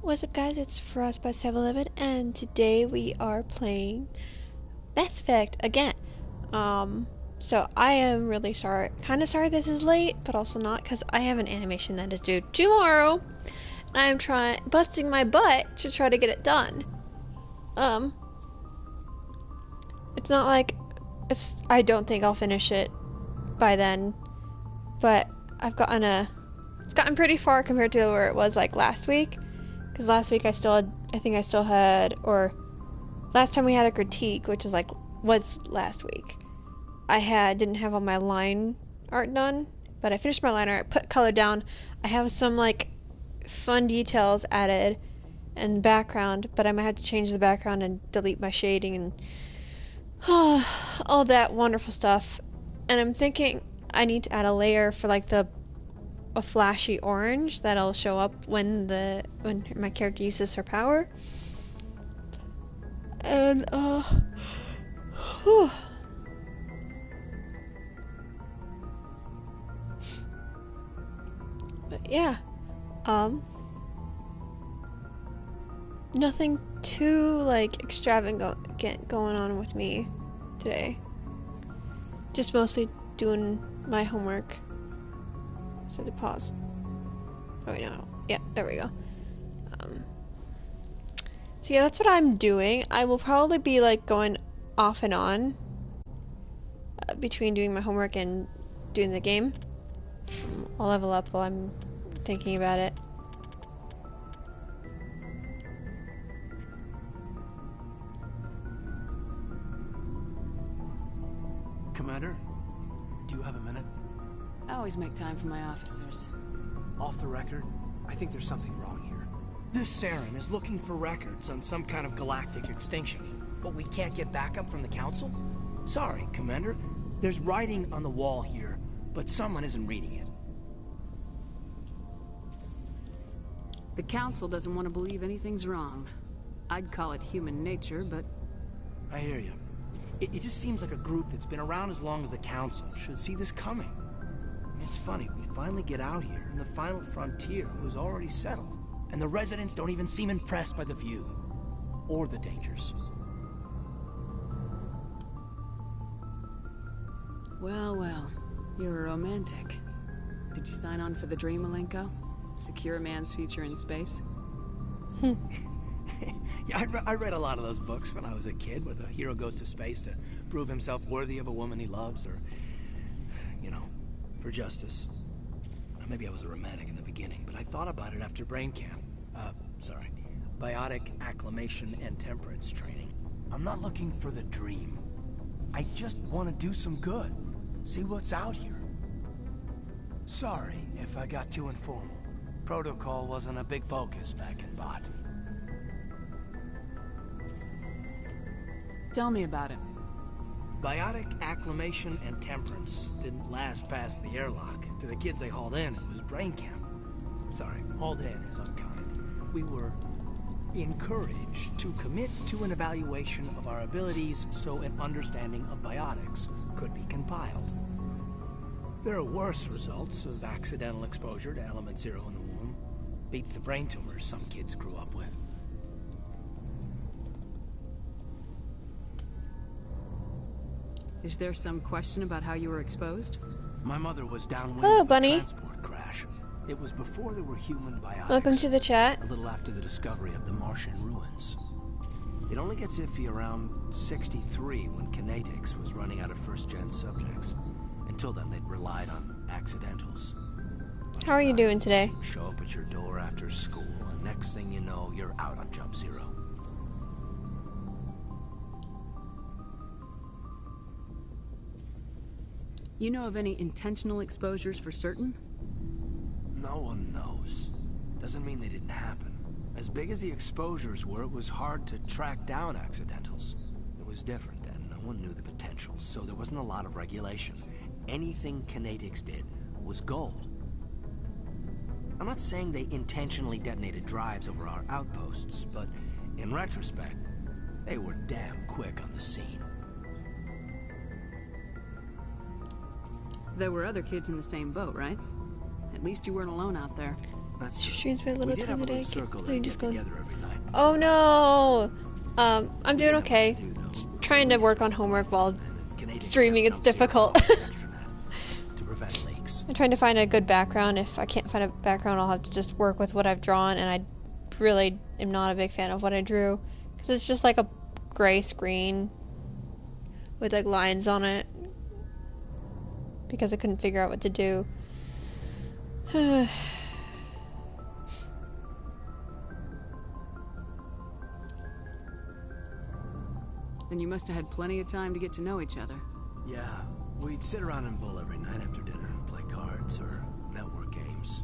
What's up guys, it's Frostbite711 and today we are playing Mass Effect again. So I am really sorry, kinda sorry this is late, but also not because I have an animation that is due tomorrow. And I am busting my butt to try to get it done. It's not like, I don't think I'll finish it by then, but it's gotten pretty far compared to where it was like last week. Because last week last time we had a critique, which was last week, didn't have all my line art done, but I finished my line art, put color down. I have some like fun details added and background, but I might have to change the background and delete my shading and all that wonderful stuff. And I'm thinking I need to add a layer for like a flashy orange that'll show up when my character uses her power. And but yeah, nothing too like extravagant going on with me today. Just mostly doing my homework. So to pause. Oh wait, no. Yeah, there we go. So yeah, that's what I'm doing. I will probably be like going off and on between doing my homework and doing the game. I'll level up while I'm thinking about it. Commander, do you have a minute? I always make time for my officers. Off the record, I think there's something wrong here. This Saren is looking for records on some kind of galactic extinction, but we can't get backup from the Council? Sorry, Commander. There's writing on the wall here, but someone isn't reading it. The Council doesn't want to believe anything's wrong. I'd call it human nature, but... I hear you. It just seems like a group that's been around as long as the Council should see this coming. It's funny, we finally get out here, and the final frontier was already settled. And the residents don't even seem impressed by the view. Or the dangers. Well, well. You're a romantic. Did you sign on for the dream, Malenko? Secure a man's future in space? Yeah, I read a lot of those books when I was a kid, where the hero goes to space to prove himself worthy of a woman he loves, or, you know, for justice. Maybe I was a romantic in the beginning, but I thought about it after brain camp. Biotic acclimation and temperance training. I'm not looking for the dream. I just want to do some good. See what's out here. Sorry if I got too informal. Protocol wasn't a big focus back in Bot. Tell me about it. Biotic acclimation and temperance didn't last past the airlock. To the kids they hauled in, it was brain camp. Sorry, hauled in is unkind. We were encouraged to commit to an evaluation of our abilities so an understanding of biotics could be compiled. There are worse results of accidental exposure to element 0 in the womb. Beats the brain tumors some kids grew up with. Is there some question about how you were exposed? My mother was downwind Hello, of a Bunny. transport crash. It was before there were human biotics. Welcome to the chat. A little after the discovery of the Martian ruins. It only gets iffy around 63 when kinetics was running out of first-gen subjects. Until then, they'd relied on accidentals. How are you doing today? Show up at your door after school, and next thing you know, you're out on Jump Zero. You know of any intentional exposures for certain? No one knows. Doesn't mean they didn't happen. As big as the exposures were, it was hard to track down accidentals. It was different then. No one knew the potential, so there wasn't a lot of regulation. Anything kinetics did was gold. I'm not saying they intentionally detonated drives over our outposts, but in retrospect, they were damn quick on the scene. There were other kids in the same boat, right? At least you weren't alone out there. That's She true. streams my We little did time have a a day. little circle Let that me get just go. together every night. Oh no! I'm doing We didn't have much okay. to do, though. Trying to work on Research homework while and Canadian streaming. It's jump zero difficult. off the extranet to prevent leaks. I'm trying to find a good background. If I can't find a background, I'll have to just work with what I've drawn, and I really am not a big fan of what I drew. Because it's just like a gray screen with like lines on it. Because I couldn't figure out what to do. Then you must have had plenty of time to get to know each other. Yeah, we'd sit around and bull every night after dinner and play cards or network games.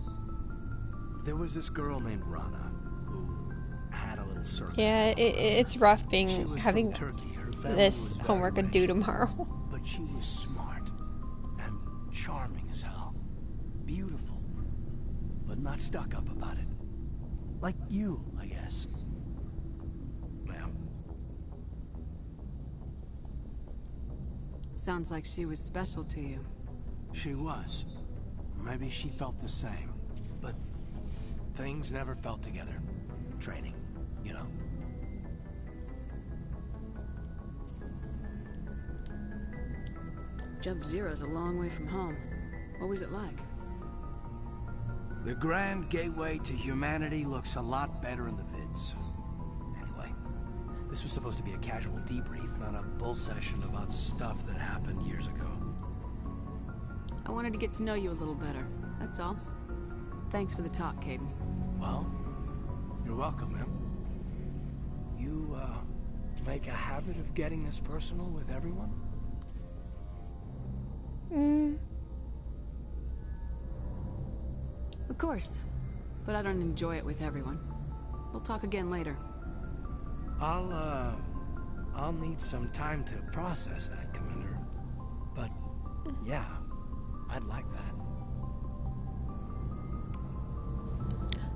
There was this girl named Rana who had a little circle. Yeah, it's rough She being was having from Turkey. Her family this was very homework rich, due tomorrow. but she was smart and charming as hell. Beautiful, but not stuck up about it. Like you, I guess. Yeah. Sounds like she was special to you. She was. Maybe she felt the same. But things never felt together. Training, you know. Jump Zero's a long way from home. What was it like? The grand gateway to humanity looks a lot better in the vids. Anyway, this was supposed to be a casual debrief, not a bull session about stuff that happened years ago. I wanted to get to know you a little better, that's all. Thanks for the talk, Caden. Well, you're welcome, man. You, make a habit of getting this personal with everyone? Of course, but I don't enjoy it with everyone. We'll talk again later. I'll need some time to process that, Commander. But, yeah, I'd like that.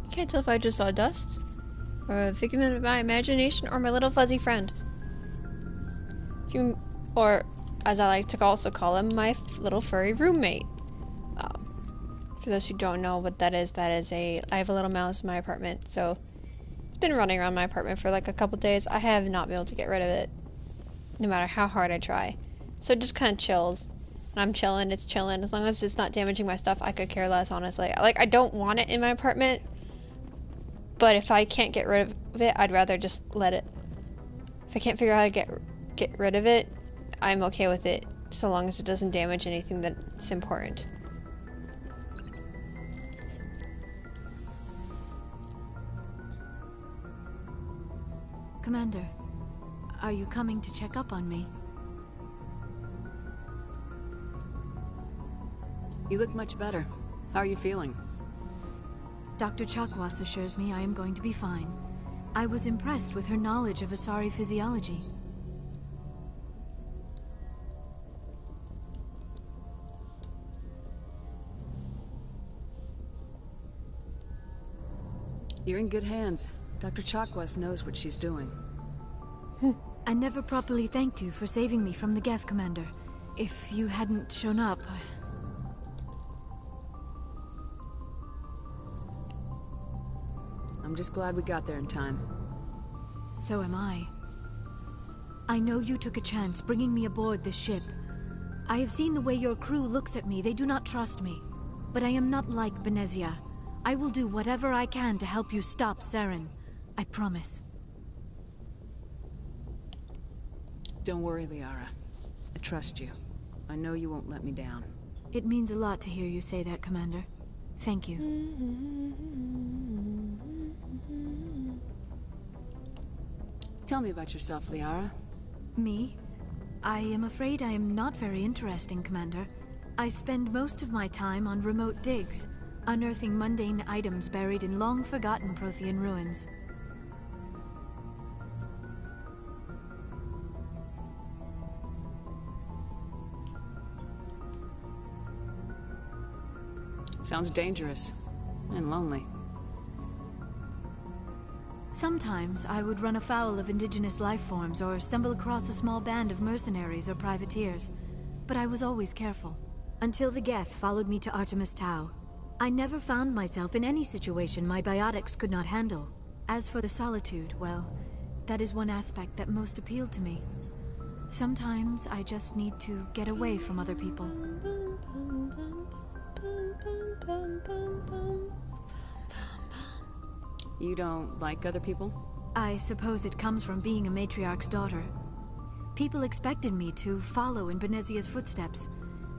I can't tell if I just saw dust, or a figment of my imagination, or my little fuzzy friend. Or, as I like to also call him, my little furry roommate. For those who don't know what that is I have a little mouse in my apartment, so it's been running around my apartment for like a couple days. I have not been able to get rid of it, no matter how hard I try. So it just kind of chills. When I'm chilling, it's chilling. As long as it's not damaging my stuff, I could care less, honestly. Like, I don't want it in my apartment, but if I can't get rid of it, I'd rather just let it. If I can't figure out how to get rid of it, I'm okay with it, so long as it doesn't damage anything that's important. Commander, are you coming to check up on me? You look much better. How are you feeling? Dr. Chakwas assures me I am going to be fine. I was impressed with her knowledge of Asari physiology. You're in good hands. Dr. Chakwas knows what she's doing. I never properly thanked you for saving me from the Geth, Commander. If you hadn't shown up... I'm just glad we got there in time. So am I. I know you took a chance bringing me aboard this ship. I have seen the way your crew looks at me. They do not trust me. But I am not like Benezia. I will do whatever I can to help you stop Saren. I promise. Don't worry, Liara. I trust you. I know you won't let me down. It means a lot to hear you say that, Commander. Thank you. Tell me about yourself, Liara. Me? I am afraid I am not very interesting, Commander. I spend most of my time on remote digs, unearthing mundane items buried in long-forgotten Prothean ruins. Sounds dangerous. And lonely. Sometimes I would run afoul of indigenous life forms or stumble across a small band of mercenaries or privateers. But I was always careful. Until the Geth followed me to Artemis Tau. I never found myself in any situation my biotics could not handle. As for the solitude, well, that is one aspect that most appealed to me. Sometimes I just need to get away from other people. You don't like other people? I suppose it comes from being a matriarch's daughter. People expected me to follow in Benezia's footsteps.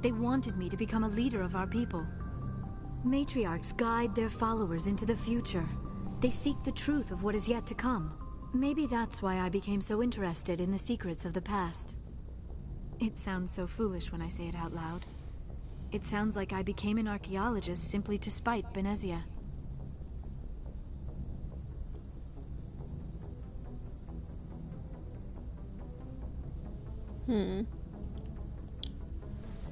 They wanted me to become a leader of our people. Matriarchs guide their followers into the future. They seek the truth of what is yet to come. Maybe that's why I became so interested in the secrets of the past. It sounds so foolish when I say it out loud. It sounds like I became an archaeologist simply to spite Benezia.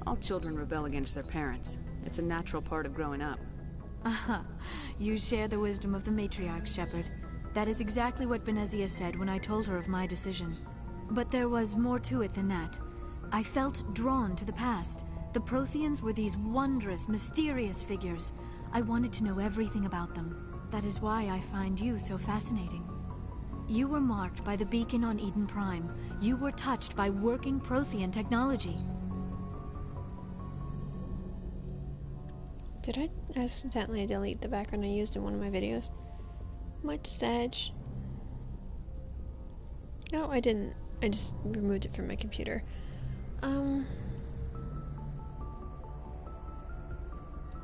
All children rebel against their parents. It's a natural part of growing up. Aha, you share the wisdom of the matriarch, Shepard. That is exactly what Benezia said when I told her of my decision. But there was more to it than that. I felt drawn to the past. The Protheans were these wondrous, mysterious figures. I wanted to know everything about them. That is why I find you so fascinating. You were marked by the beacon on Eden Prime. You were touched by working Prothean technology. Did I accidentally delete the background I used in one of my videos? Much Sag. No, I didn't. I just removed it from my computer.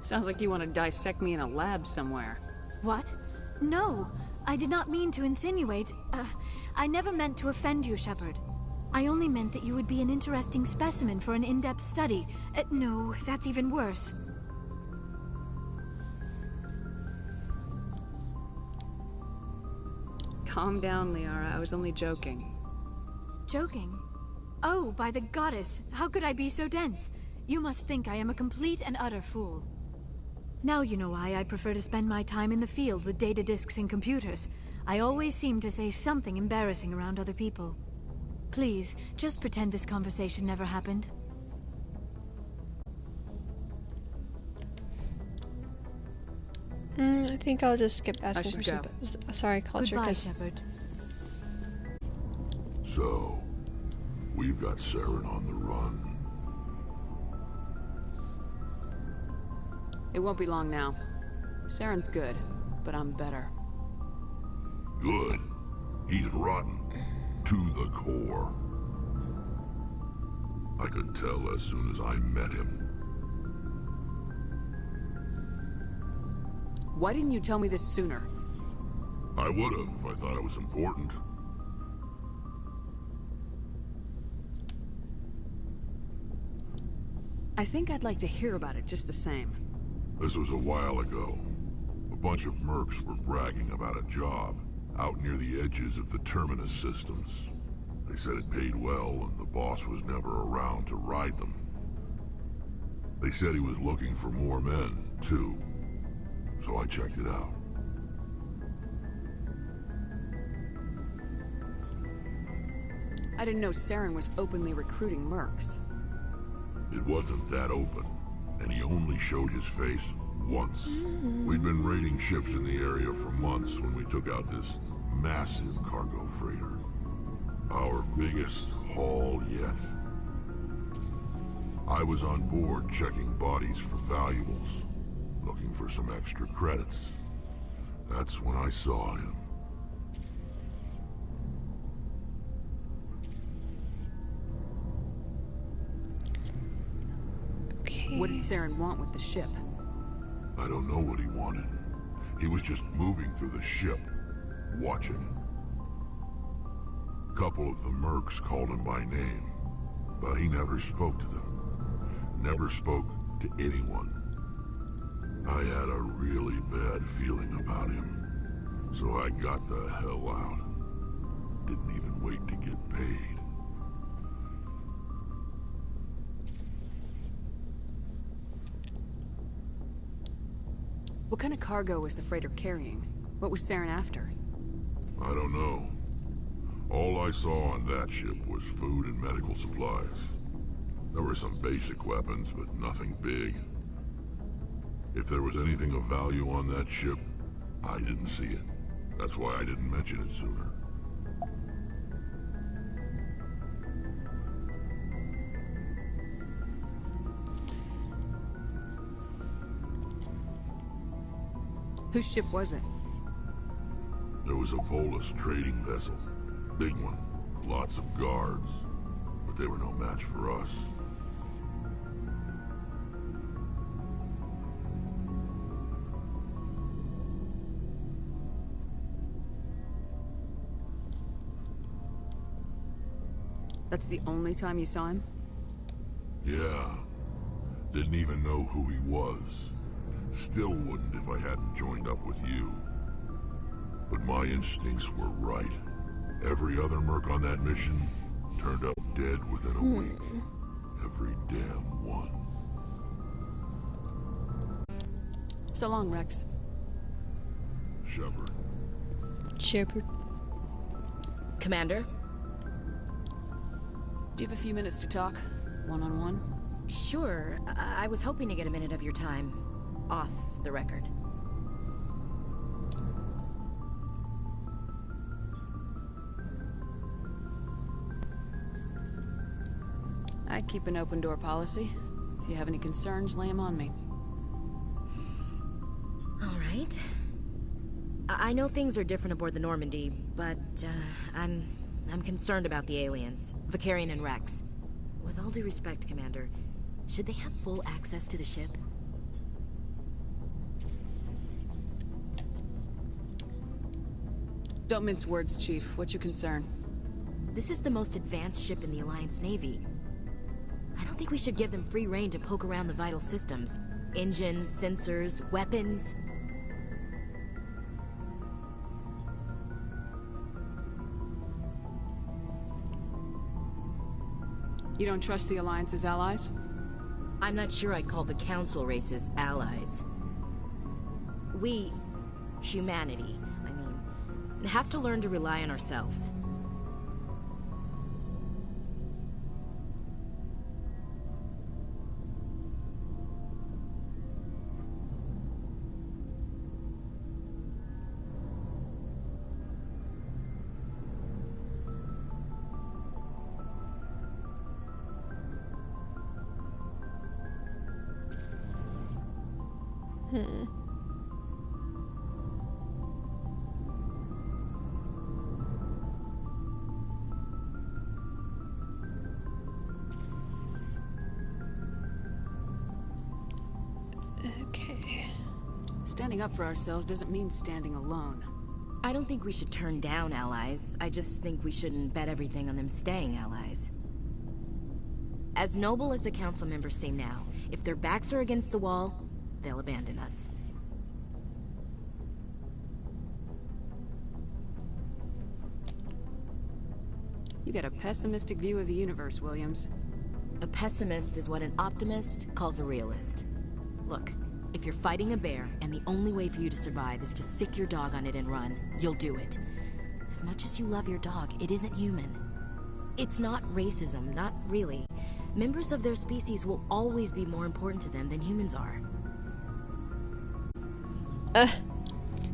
Sounds like you want to dissect me in a lab somewhere. What? No, I did not mean to insinuate. I never meant to offend you, Shepard. I only meant that you would be an interesting specimen for an in-depth study. No, that's even worse. Calm down, Liara. I was only joking. Joking? Oh, by the goddess, how could I be so dense? You must think I am a complete and utter fool. Now you know why I prefer to spend my time in the field with data disks and computers. I always seem to say something embarrassing around other people. Please, just pretend this conversation never happened. I think I'll just skip asking should questions. Sorry, culture. Goodbye, Shepard. So, we've got Saren on the run. It won't be long now. Saren's good, but I'm better. Good. He's rotten. To the core. I could tell as soon as I met him. Why didn't you tell me this sooner? I would have if I thought it was important. I think I'd like to hear about it just the same. This was a while ago. A bunch of mercs were bragging about a job out near the edges of the Terminus systems. They said it paid well and the boss was never around to ride them. They said he was looking for more men, too. So I checked it out. I didn't know Saren was openly recruiting mercs. It wasn't that open, and he only showed his face once. We'd been raiding ships in the area for months when we took out this massive cargo freighter. Our biggest haul yet. I was on board checking bodies for valuables, looking for some extra credits. That's when I saw him. Okay. What did Saren want with the ship? I don't know what he wanted. He was just moving through the ship, watching. A couple of the mercs called him by name, but he never spoke to them. Never spoke to anyone. I had a really bad feeling about him, so I got the hell out. Didn't even wait to get paid. What kind of cargo was the freighter carrying? What was Saren after? I don't know. All I saw on that ship was food and medical supplies. There were some basic weapons, but nothing big. If there was anything of value on that ship, I didn't see it. That's why I didn't mention it sooner. Whose ship was it? There was a Volus trading vessel. Big one. Lots of guards. But they were no match for us. That's the only time you saw him? Yeah. Didn't even know who he was. Still wouldn't if I hadn't joined up with you. But my instincts were right. Every other merc on that mission turned up dead within a week. Every damn one. So long, Rex. Shepard. Shepard. Commander? Do you have a few minutes to talk? One-on-one? Sure. I was hoping to get a minute of your time. Off the record. I keep an open door policy. If you have any concerns, lay them on me. All right. I know things are different aboard the Normandy, but I'm concerned about the aliens, Vicarian and Rex. With all due respect, Commander, should they have full access to the ship? Don't mince words, Chief. What's your concern? This is the most advanced ship in the Alliance Navy. I don't think we should give them free rein to poke around the vital systems. Engines, sensors, weapons. You don't trust the Alliance's allies? I'm not sure I'd call the Council races allies. We, humanity, have to learn to rely on ourselves. Okay. Standing up for ourselves doesn't mean standing alone. I don't think we should turn down allies. I just think we shouldn't bet everything on them staying allies. As noble as the Council members seem now, if their backs are against the wall, they'll abandon us. You got a pessimistic view of the universe, Williams. A pessimist is what an optimist calls a realist. Look, if you're fighting a bear and the only way for you to survive is to sick your dog on it and run, you'll do it. As much as you love your dog, it isn't human. It's not racism, not really. Members of their species will always be more important to them than humans are.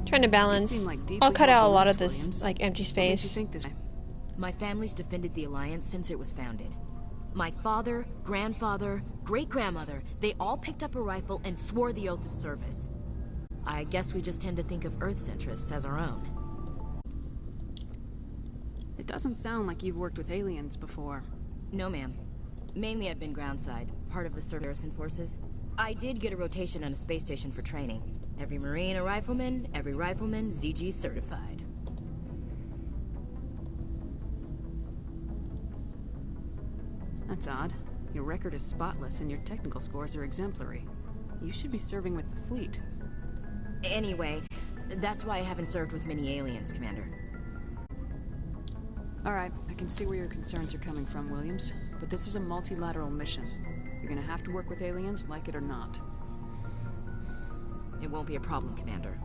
Trying to balance. You seem like deeply I'll cut held out a lot of beliefs, this, Williams. like, empty What makes you space. think this way? My family's defended the Alliance since it was founded. My father, grandfather, great-grandmother, they all picked up a rifle and swore the oath of service. I guess we just tend to think of Earth's interests as our own. It doesn't sound like you've worked with aliens before. No, ma'am. Mainly I've been groundside, part of the Garrison forces. I did get a rotation on a space station for training. Every Marine a rifleman, every rifleman ZG certified. That's odd. Your record is spotless and your technical scores are exemplary. You should be serving with the fleet. Anyway, that's why I haven't served with many aliens, Commander. Alright, I can see where your concerns are coming from, Williams. But this is a multilateral mission. You're gonna have to work with aliens, like it or not. It won't be a problem, Commander.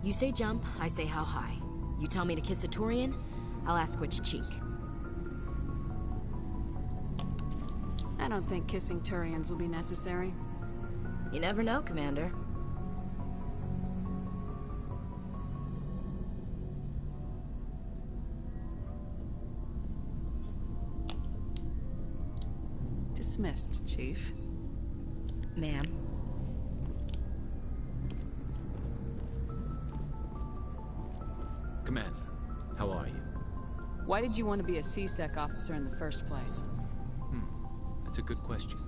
You say jump, I say how high. You tell me to kiss a Turian, I'll ask which cheek. I don't think kissing Turians will be necessary. You never know, Commander. dismissed, Chief. Ma'am. Commander, how are you? Why did you want to be a C-Sec officer in the first place? That's a good question.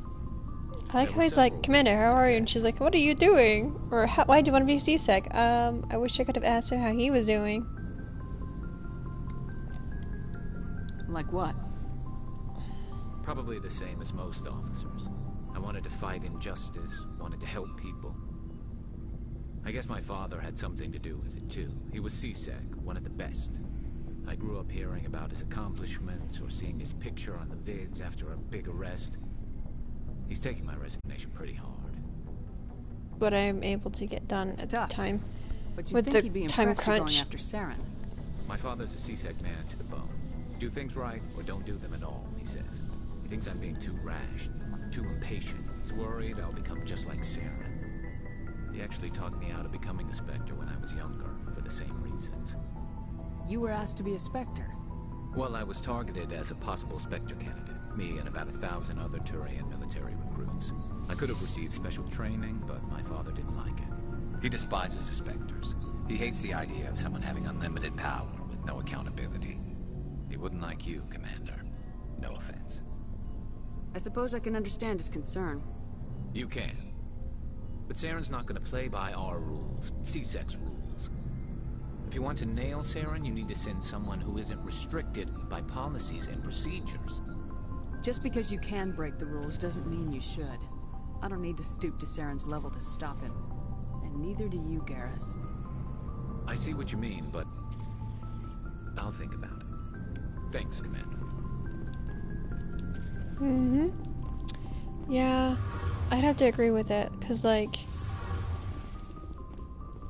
I like There how were he's like, several Commander, how reasons, I are you? And guess. she's like, what are you doing? Or why do you want to be a C-Sec? I wish I could have asked him how he was doing. Like what? Probably the same as most officers. I wanted to fight injustice, wanted to help people. I guess my father had something to do with it too. He was C-Sec, one of the best. I grew up hearing about his accomplishments or seeing his picture on the vids after a big arrest. He's taking my resignation pretty hard. What I'm able to get done It's at tough. the time. But you With think the he'd be time impressed you're going crunch. after Saren. My father's a C-Sec man to the bone. Do things right or don't do them at all, he says. He thinks I'm being too rash, too impatient. He's worried I'll become just like Saren. He actually talked me out of becoming a Spectre when I was younger, for the same reasons. You were asked to be a Spectre. Well, I was targeted as a possible Spectre candidate. Me and about 1,000 other Turian military recruits. I could have received special training, but my father didn't like it. He despises the Spectres. He hates the idea of someone having unlimited power with no accountability. He wouldn't like you, Commander. No offense. I suppose I can understand his concern. You can. But Saren's not going to play by our rules, C-Sec's rules. If you want to nail Saren, you need to send someone who isn't restricted by policies and procedures. Just because you can break the rules doesn't mean you should. I don't need to stoop to Saren's level to stop him. And neither do you, Garrus. I see what you mean, but I'll think about it. Thanks, Commander. Yeah, I'd have to agree with it, because, like,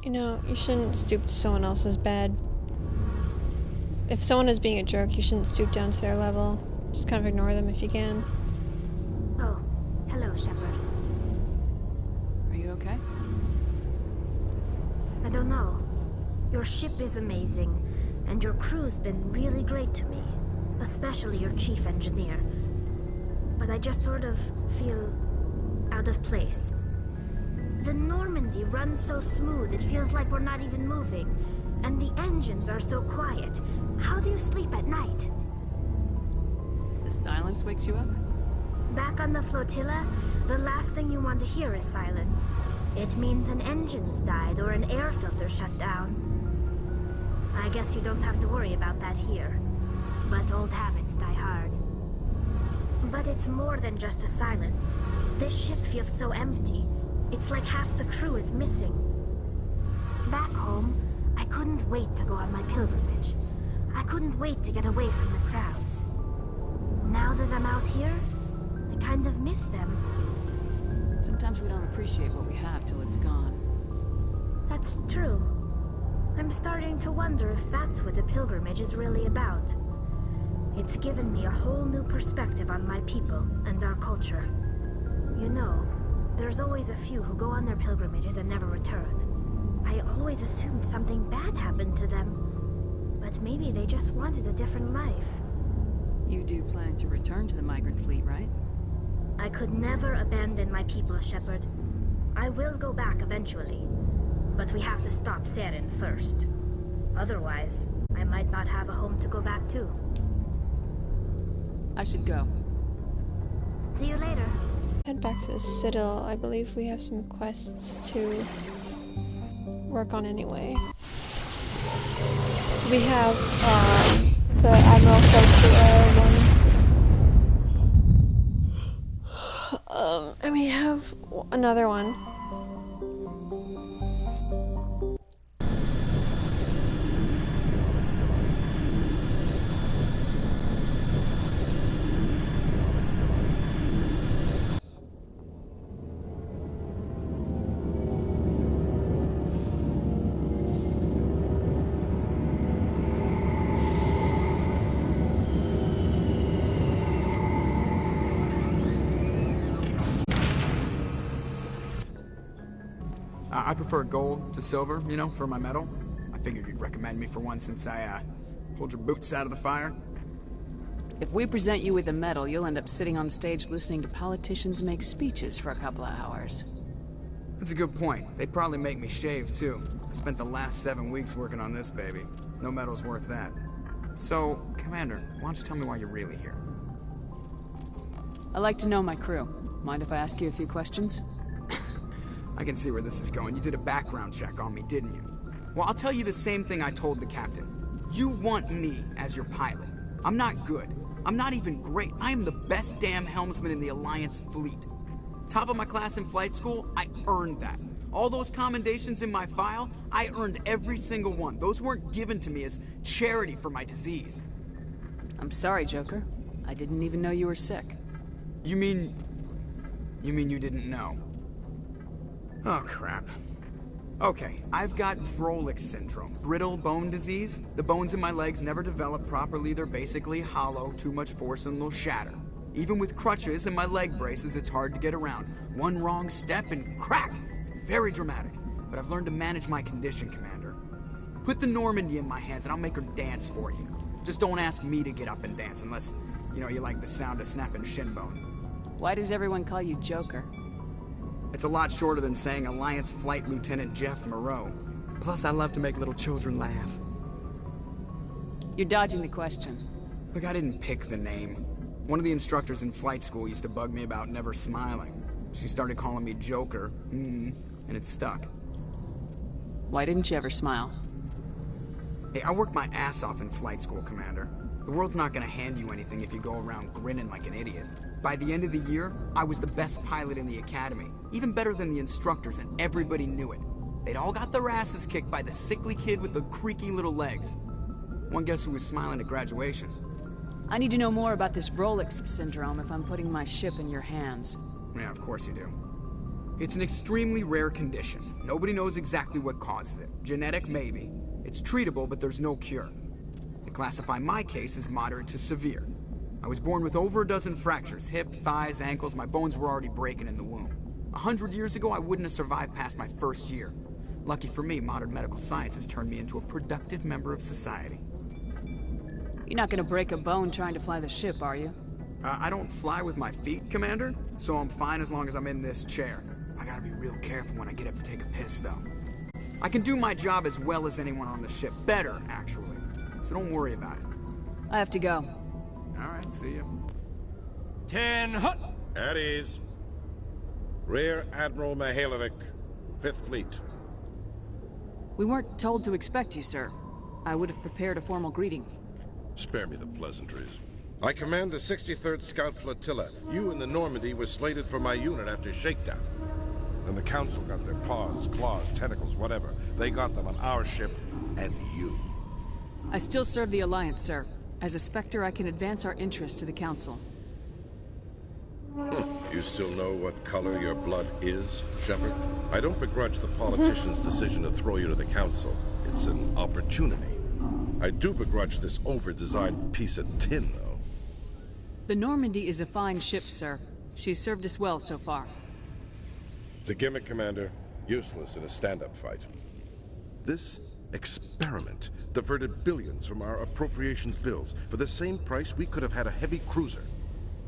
you know, you shouldn't stoop to someone else's bed. If someone is being a jerk, you shouldn't stoop down to their level. Just kind of ignore them if you can. Oh, hello, Shepard. Are you okay? I don't know. Your ship is amazing, and your crew's been really great to me. Especially your chief engineer. But I just sort of feel out of place. The Normandy runs so smooth it feels like we're not even moving. And the engines are so quiet. How do you sleep at night? The silence wakes you up? Back on the flotilla, the last thing you want to hear is silence. It means an engine's died or an air filter shut down. I guess you don't have to worry about that here. But old habits die hard. But it's more than just the silence. This ship feels so empty. It's like half the crew is missing. Back home, I couldn't wait to go on my pilgrimage. I couldn't wait to get away from the crowds. Now that I'm out here, I kind of miss them. Sometimes we don't appreciate what we have till it's gone. That's true. I'm starting to wonder if that's what the pilgrimage is really about. It's given me a whole new perspective on my people and our culture. You know, there's always a few who go on their pilgrimages and never return. I always assumed something bad happened to them. But maybe they just wanted a different life. You do plan to return to the migrant fleet, right? I could never abandon my people, Shepard. I will go back eventually. But we have to stop Saren first. Otherwise, I might not have a home to go back to. I should go. See you later. Head back to the Citadel. I believe we have some quests to work on anyway. So we have the Admiral Circular one. And we have another one. I prefer gold to silver, you know, for my medal. I figured you'd recommend me for one since I pulled your boots out of the fire. If we present you with a medal, you'll end up sitting on stage listening to politicians make speeches for a couple of hours. That's a good point. They'd probably make me shave, too. I spent the last 7 weeks working on this baby. No medal's worth that. So, Commander, why don't you tell me why you're really here? I like to know my crew. Mind if I ask you a few questions? I can see where this is going. You did a background check on me, didn't you? Well, I'll tell you the same thing I told the captain. You want me as your pilot. I'm not good. I'm not even great. I am the best damn helmsman in the Alliance fleet. Top of my class in flight school, I earned that. All those commendations in my file, I earned every single one. Those weren't given to me as charity for my disease. I'm sorry, Joker. I didn't even know you were sick. You mean you didn't know? Oh, crap. Okay, I've got Vrolik syndrome, brittle bone disease. The bones in my legs never develop properly. They're basically hollow, too much force and they'll shatter. Even with crutches and my leg braces, it's hard to get around. One wrong step and crack! It's very dramatic. But I've learned to manage my condition, Commander. Put the Normandy in my hands and I'll make her dance for you. Just don't ask me to get up and dance unless, you like the sound of snapping shin bone. Why does everyone call you Joker? It's a lot shorter than saying Alliance Flight Lieutenant Jeff Moreau. Plus, I love to make little children laugh. You're dodging the question. Look, I didn't pick the name. One of the instructors in flight school used to bug me about never smiling. She started calling me Joker, and it stuck. Why didn't you ever smile? Hey, I worked my ass off in flight school, Commander. The world's not gonna hand you anything if you go around grinning like an idiot. By the end of the year, I was the best pilot in the academy. Even better than the instructors, and everybody knew it. They'd all got their asses kicked by the sickly kid with the creaky little legs. One guess who was smiling at graduation? I need to know more about this Vrolik syndrome if I'm putting my ship in your hands. Yeah, of course you do. It's an extremely rare condition. Nobody knows exactly what causes it. Genetic, maybe. It's treatable, but there's no cure. They classify my case as moderate to severe. I was born with over a dozen fractures, hip, thighs, ankles. My bones were already breaking in the womb. 100 years ago, I wouldn't have survived past my first year. Lucky for me, modern medical science has turned me into a productive member of society. You're not gonna break a bone trying to fly the ship, are you? I don't fly with my feet, Commander, so I'm fine as long as I'm in this chair. I gotta be real careful when I get up to take a piss, though. I can do my job as well as anyone on the ship. Better, actually. So don't worry about it. I have to go. All right, see ya. 10 hut! At ease. Rear Admiral Mihailovic, 5th Fleet. We weren't told to expect you, sir. I would have prepared a formal greeting. Spare me the pleasantries. I command the 63rd Scout Flotilla. You and the Normandy were slated for my unit after shakedown. Then the Council got their paws, claws, tentacles, whatever. They got them on our ship, and you. I still serve the Alliance, sir. As a Spectre, I can advance our interests to the Council. You still know what color your blood is, Shepard? I don't begrudge the politician's decision to throw you to the Council. It's an opportunity. I do begrudge this over-designed piece of tin, though. The Normandy is a fine ship, sir. She's served us well so far. It's a gimmick, Commander. Useless in a stand-up fight. This experiment diverted billions from our appropriations bills. For the same price, we could have had a heavy cruiser.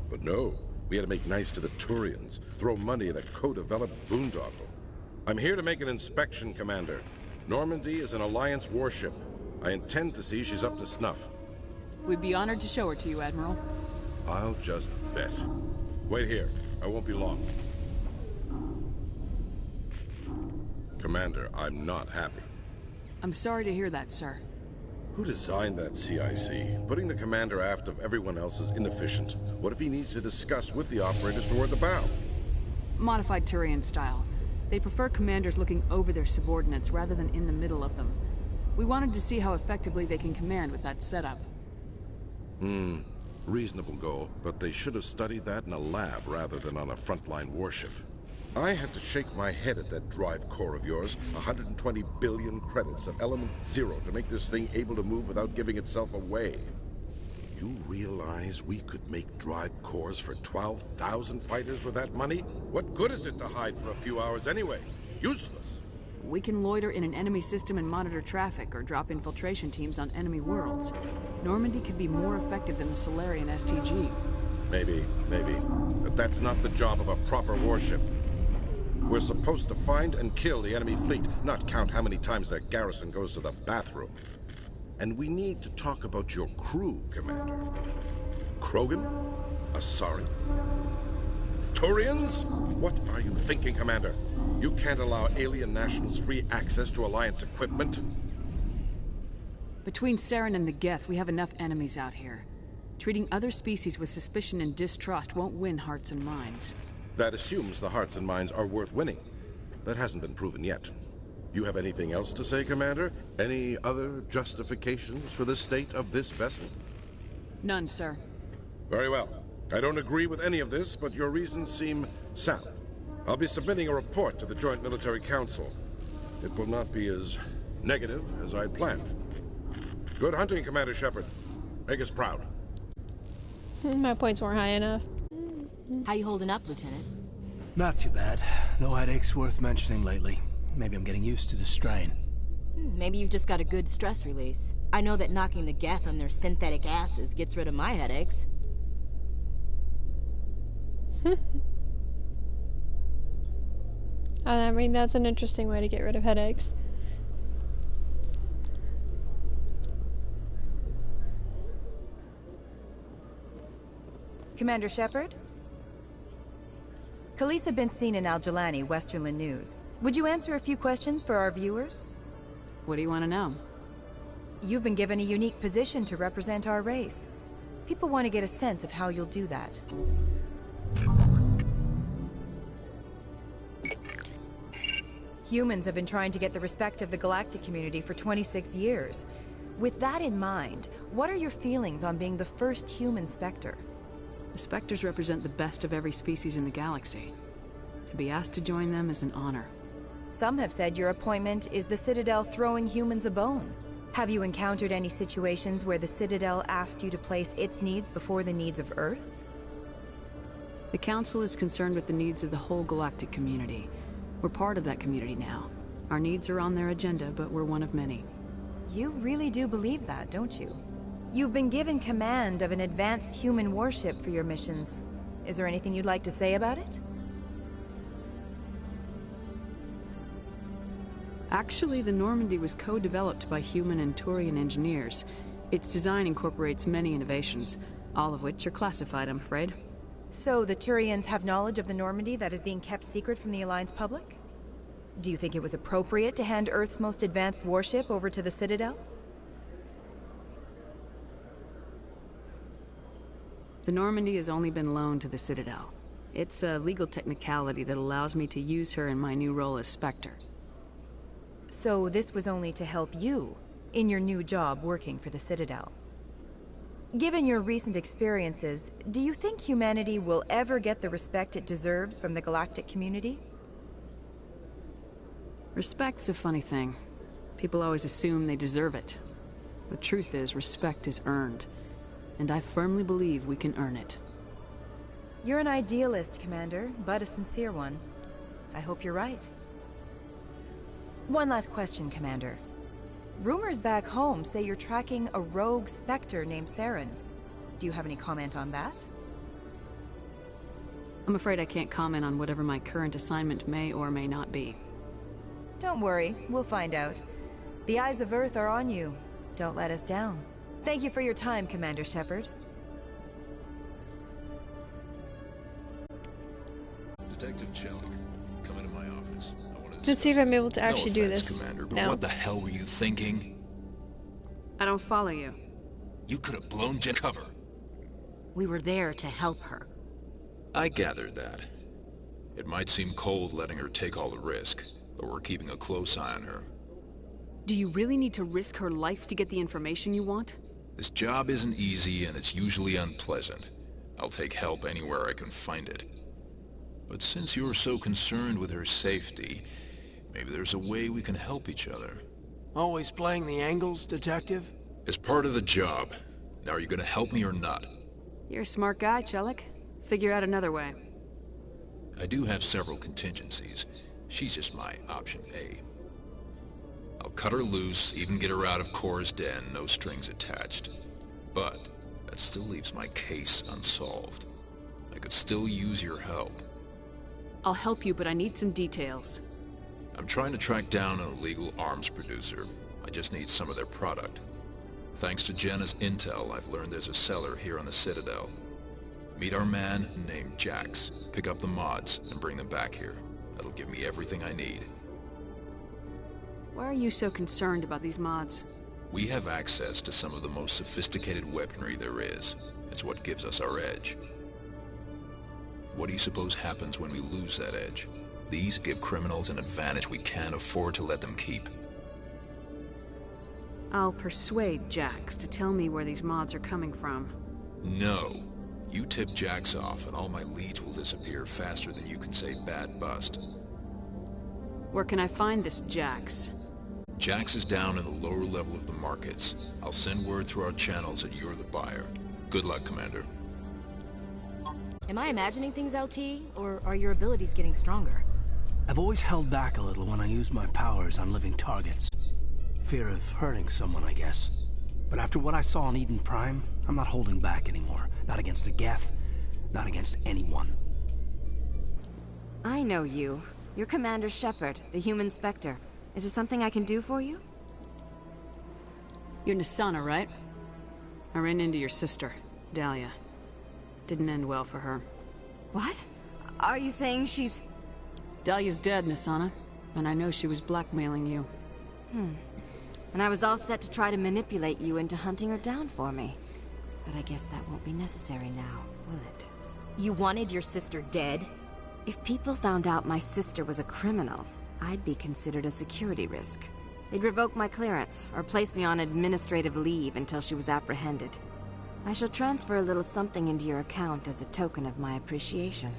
But no, we had to make nice to the Turians, throw money at a co-developed boondoggle. I'm here to make an inspection, Commander. Normandy is an Alliance warship. I intend to see she's up to snuff. We'd be honored to show her to you, Admiral. I'll just bet. Wait here. I won't be long. Commander, I'm not happy. I'm sorry to hear that, sir. Who designed that CIC? Putting the commander aft of everyone else is inefficient. What if he needs to discuss with the operators toward the bow? Modified Turian style. They prefer commanders looking over their subordinates rather than in the middle of them. We wanted to see how effectively they can command with that setup. Reasonable goal, but they should have studied that in a lab rather than on a frontline warship. I had to shake my head at that drive core of yours. 120 billion credits of element 0 to make this thing able to move without giving itself away. You realize we could make drive cores for 12,000 fighters with that money? What good is it to hide for a few hours anyway? Useless. We can loiter in an enemy system and monitor traffic, or drop infiltration teams on enemy worlds. Normandy could be more effective than the Solarian STG. Maybe. But that's not the job of a proper warship. We're supposed to find and kill the enemy fleet, not count how many times their garrison goes to the bathroom. And we need to talk about your crew, Commander. Krogan? Asari? Turians? What are you thinking, Commander? You can't allow alien nationals free access to Alliance equipment? Between Saren and the Geth, we have enough enemies out here. Treating other species with suspicion and distrust won't win hearts and minds. That assumes the hearts and minds are worth winning. That hasn't been proven yet. You have anything else to say, Commander? Any other justifications for the state of this vessel? None, sir. Very well. I don't agree with any of this, but your reasons seem sound. I'll be submitting a report to the Joint Military Council. It will not be as negative as I'd planned. Good hunting, Commander Shepard. Make us proud. My points weren't high enough. How you holding up, Lieutenant? Not too bad. No headaches worth mentioning lately. Maybe I'm getting used to the strain. Maybe you've just got a good stress release. I know that knocking the Geth on their synthetic asses gets rid of my headaches. I mean, that's an interesting way to get rid of headaches. Commander Shepard? Khaleesa been seen in Al-Jalani, Westerland News. Would you answer a few questions for our viewers? What do you want to know? You've been given a unique position to represent our race. People want to get a sense of how you'll do that. Humans have been trying to get the respect of the galactic community for 26 years. With that in mind, what are your feelings on being the first human Spectre? The Spectres represent the best of every species in the galaxy. To be asked to join them is an honor. Some have said your appointment is the Citadel throwing humans a bone. Have you encountered any situations where the Citadel asked you to place its needs before the needs of Earth? The Council is concerned with the needs of the whole galactic community. We're part of that community now. Our needs are on their agenda, but we're one of many. You really do believe that, don't you? You've been given command of an advanced human warship for your missions. Is there anything you'd like to say about it? Actually, the Normandy was co-developed by human and Turian engineers. Its design incorporates many innovations, all of which are classified, I'm afraid. So the Turians have knowledge of the Normandy that is being kept secret from the Alliance public? Do you think it was appropriate to hand Earth's most advanced warship over to the Citadel? The Normandy has only been loaned to the Citadel. It's a legal technicality that allows me to use her in my new role as Spectre. So this was only to help you in your new job working for the Citadel. Given your recent experiences, do you think humanity will ever get the respect it deserves from the galactic community? Respect's a funny thing. People always assume they deserve it. The truth is, respect is earned. And I firmly believe we can earn it. You're an idealist, Commander, but a sincere one. I hope you're right. One last question, Commander. Rumors back home say you're tracking a rogue Spectre named Saren. Do you have any comment on that? I'm afraid I can't comment on whatever my current assignment may or may not be. Don't worry, we'll find out. The eyes of Earth are on you. Don't let us down. Thank you for your time, Commander Shepard. Detective Chellick, come into my office. I want to Let's see if I'm able to actually do offense, this. Commander, but now. what the hell were you thinking? I don't follow you. You could have blown Jen cover. We were there to help her. I gathered that. It might seem cold letting her take all the risk, but we're keeping a close eye on her. Do you really need to risk her life to get the information you want? This job isn't easy and it's usually unpleasant. I'll take help anywhere I can find it. But since you're so concerned with her safety, maybe there's a way we can help each other. Always playing the angles, Detective? It's part of the job. Now are you gonna help me or not? You're a smart guy, Chellick. Figure out another way. I do have several contingencies. She's just my option A. I'll cut her loose, even get her out of Cora's den, no strings attached. But that still leaves my case unsolved. I could still use your help. I'll help you, but I need some details. I'm trying to track down an illegal arms producer. I just need some of their product. Thanks to Jenna's intel, I've learned there's a seller here on the Citadel. Meet our man named Jax, pick up the mods, and bring them back here. That'll give me everything I need. Why are you so concerned about these mods? We have access to some of the most sophisticated weaponry there is. It's what gives us our edge. What do you suppose happens when we lose that edge? These give criminals an advantage we can't afford to let them keep. I'll persuade Jax to tell me where these mods are coming from. No. You tip Jax off and all my leads will disappear faster than you can say bad bust. Where can I find this Jax? Jax is down in the lower level of the markets. I'll send word through our channels that you're the buyer. Good luck, Commander. Am I imagining things, LT? Or are your abilities getting stronger? I've always held back a little when I use my powers on living targets. Fear of hurting someone, I guess. But after what I saw on Eden Prime, I'm not holding back anymore. Not against a Geth, not against anyone. I know you. You're Commander Shepard, the human Spectre. Is there something I can do for you? You're Nasana, right? I ran into your sister, Dahlia. Didn't end well for her. What? Are you saying she's... Dahlia's dead, Nasana. And I know she was blackmailing you. And I was all set to try to manipulate you into hunting her down for me. But I guess that won't be necessary now, will it? You wanted your sister dead? If people found out my sister was a criminal, I'd be considered a security risk. They'd revoke my clearance, or place me on administrative leave until she was apprehended. I shall transfer a little something into your account as a token of my appreciation.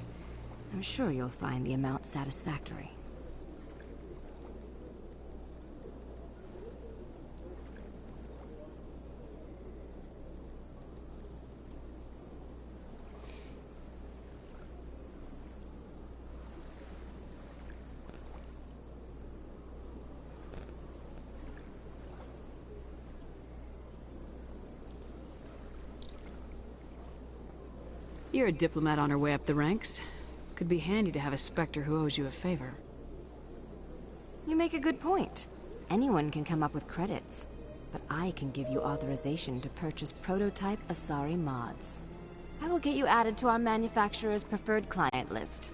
I'm sure you'll find the amount satisfactory. You're a diplomat on her way up the ranks. Could be handy to have a Spectre who owes you a favor. You make a good point. Anyone can come up with credits. But I can give you authorization to purchase prototype Asari mods. I will get you added to our manufacturer's preferred client list.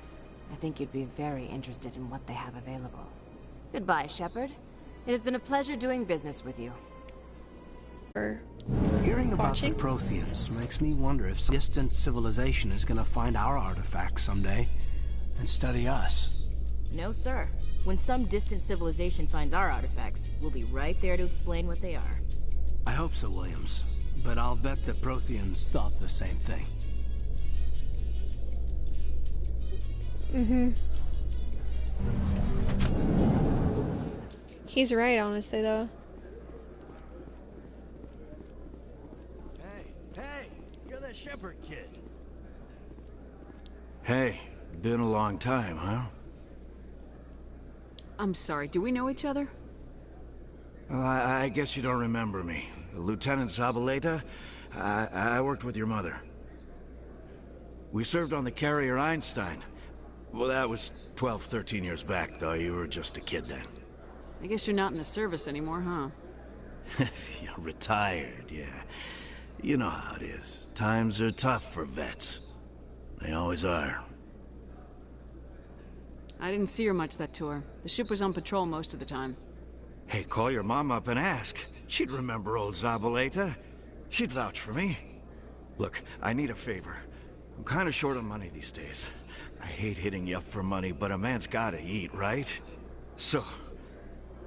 I think you'd be very interested in what they have available. Goodbye, Shepard. It has been a pleasure doing business with you. Hearing about Watching? the Protheans makes me wonder if some distant civilization is gonna find our artifacts someday and study us. No, sir. When some distant civilization finds our artifacts, we'll be right there to explain what they are. I hope so, Williams. But I'll bet the Protheans thought the same thing. He's right, honestly, though. Hey, you're that Shepard kid. Hey, been a long time, huh? I'm sorry, do we know each other? Well, I guess you don't remember me. Lieutenant Zabaleta? I worked with your mother. We served on the carrier Einstein. Well, that was 12, 13 years back, though. You were just a kid then. I guess you're not in the service anymore, huh? You're retired, yeah. You know how it is. Times are tough for vets. They always are. I didn't see her much that tour. The ship was on patrol most of the time. Hey, call your mom up and ask. She'd remember old Zabaleta. She'd vouch for me. Look, I need a favor. I'm kind of short on money these days. I hate hitting you up for money, but a man's gotta eat, right? So,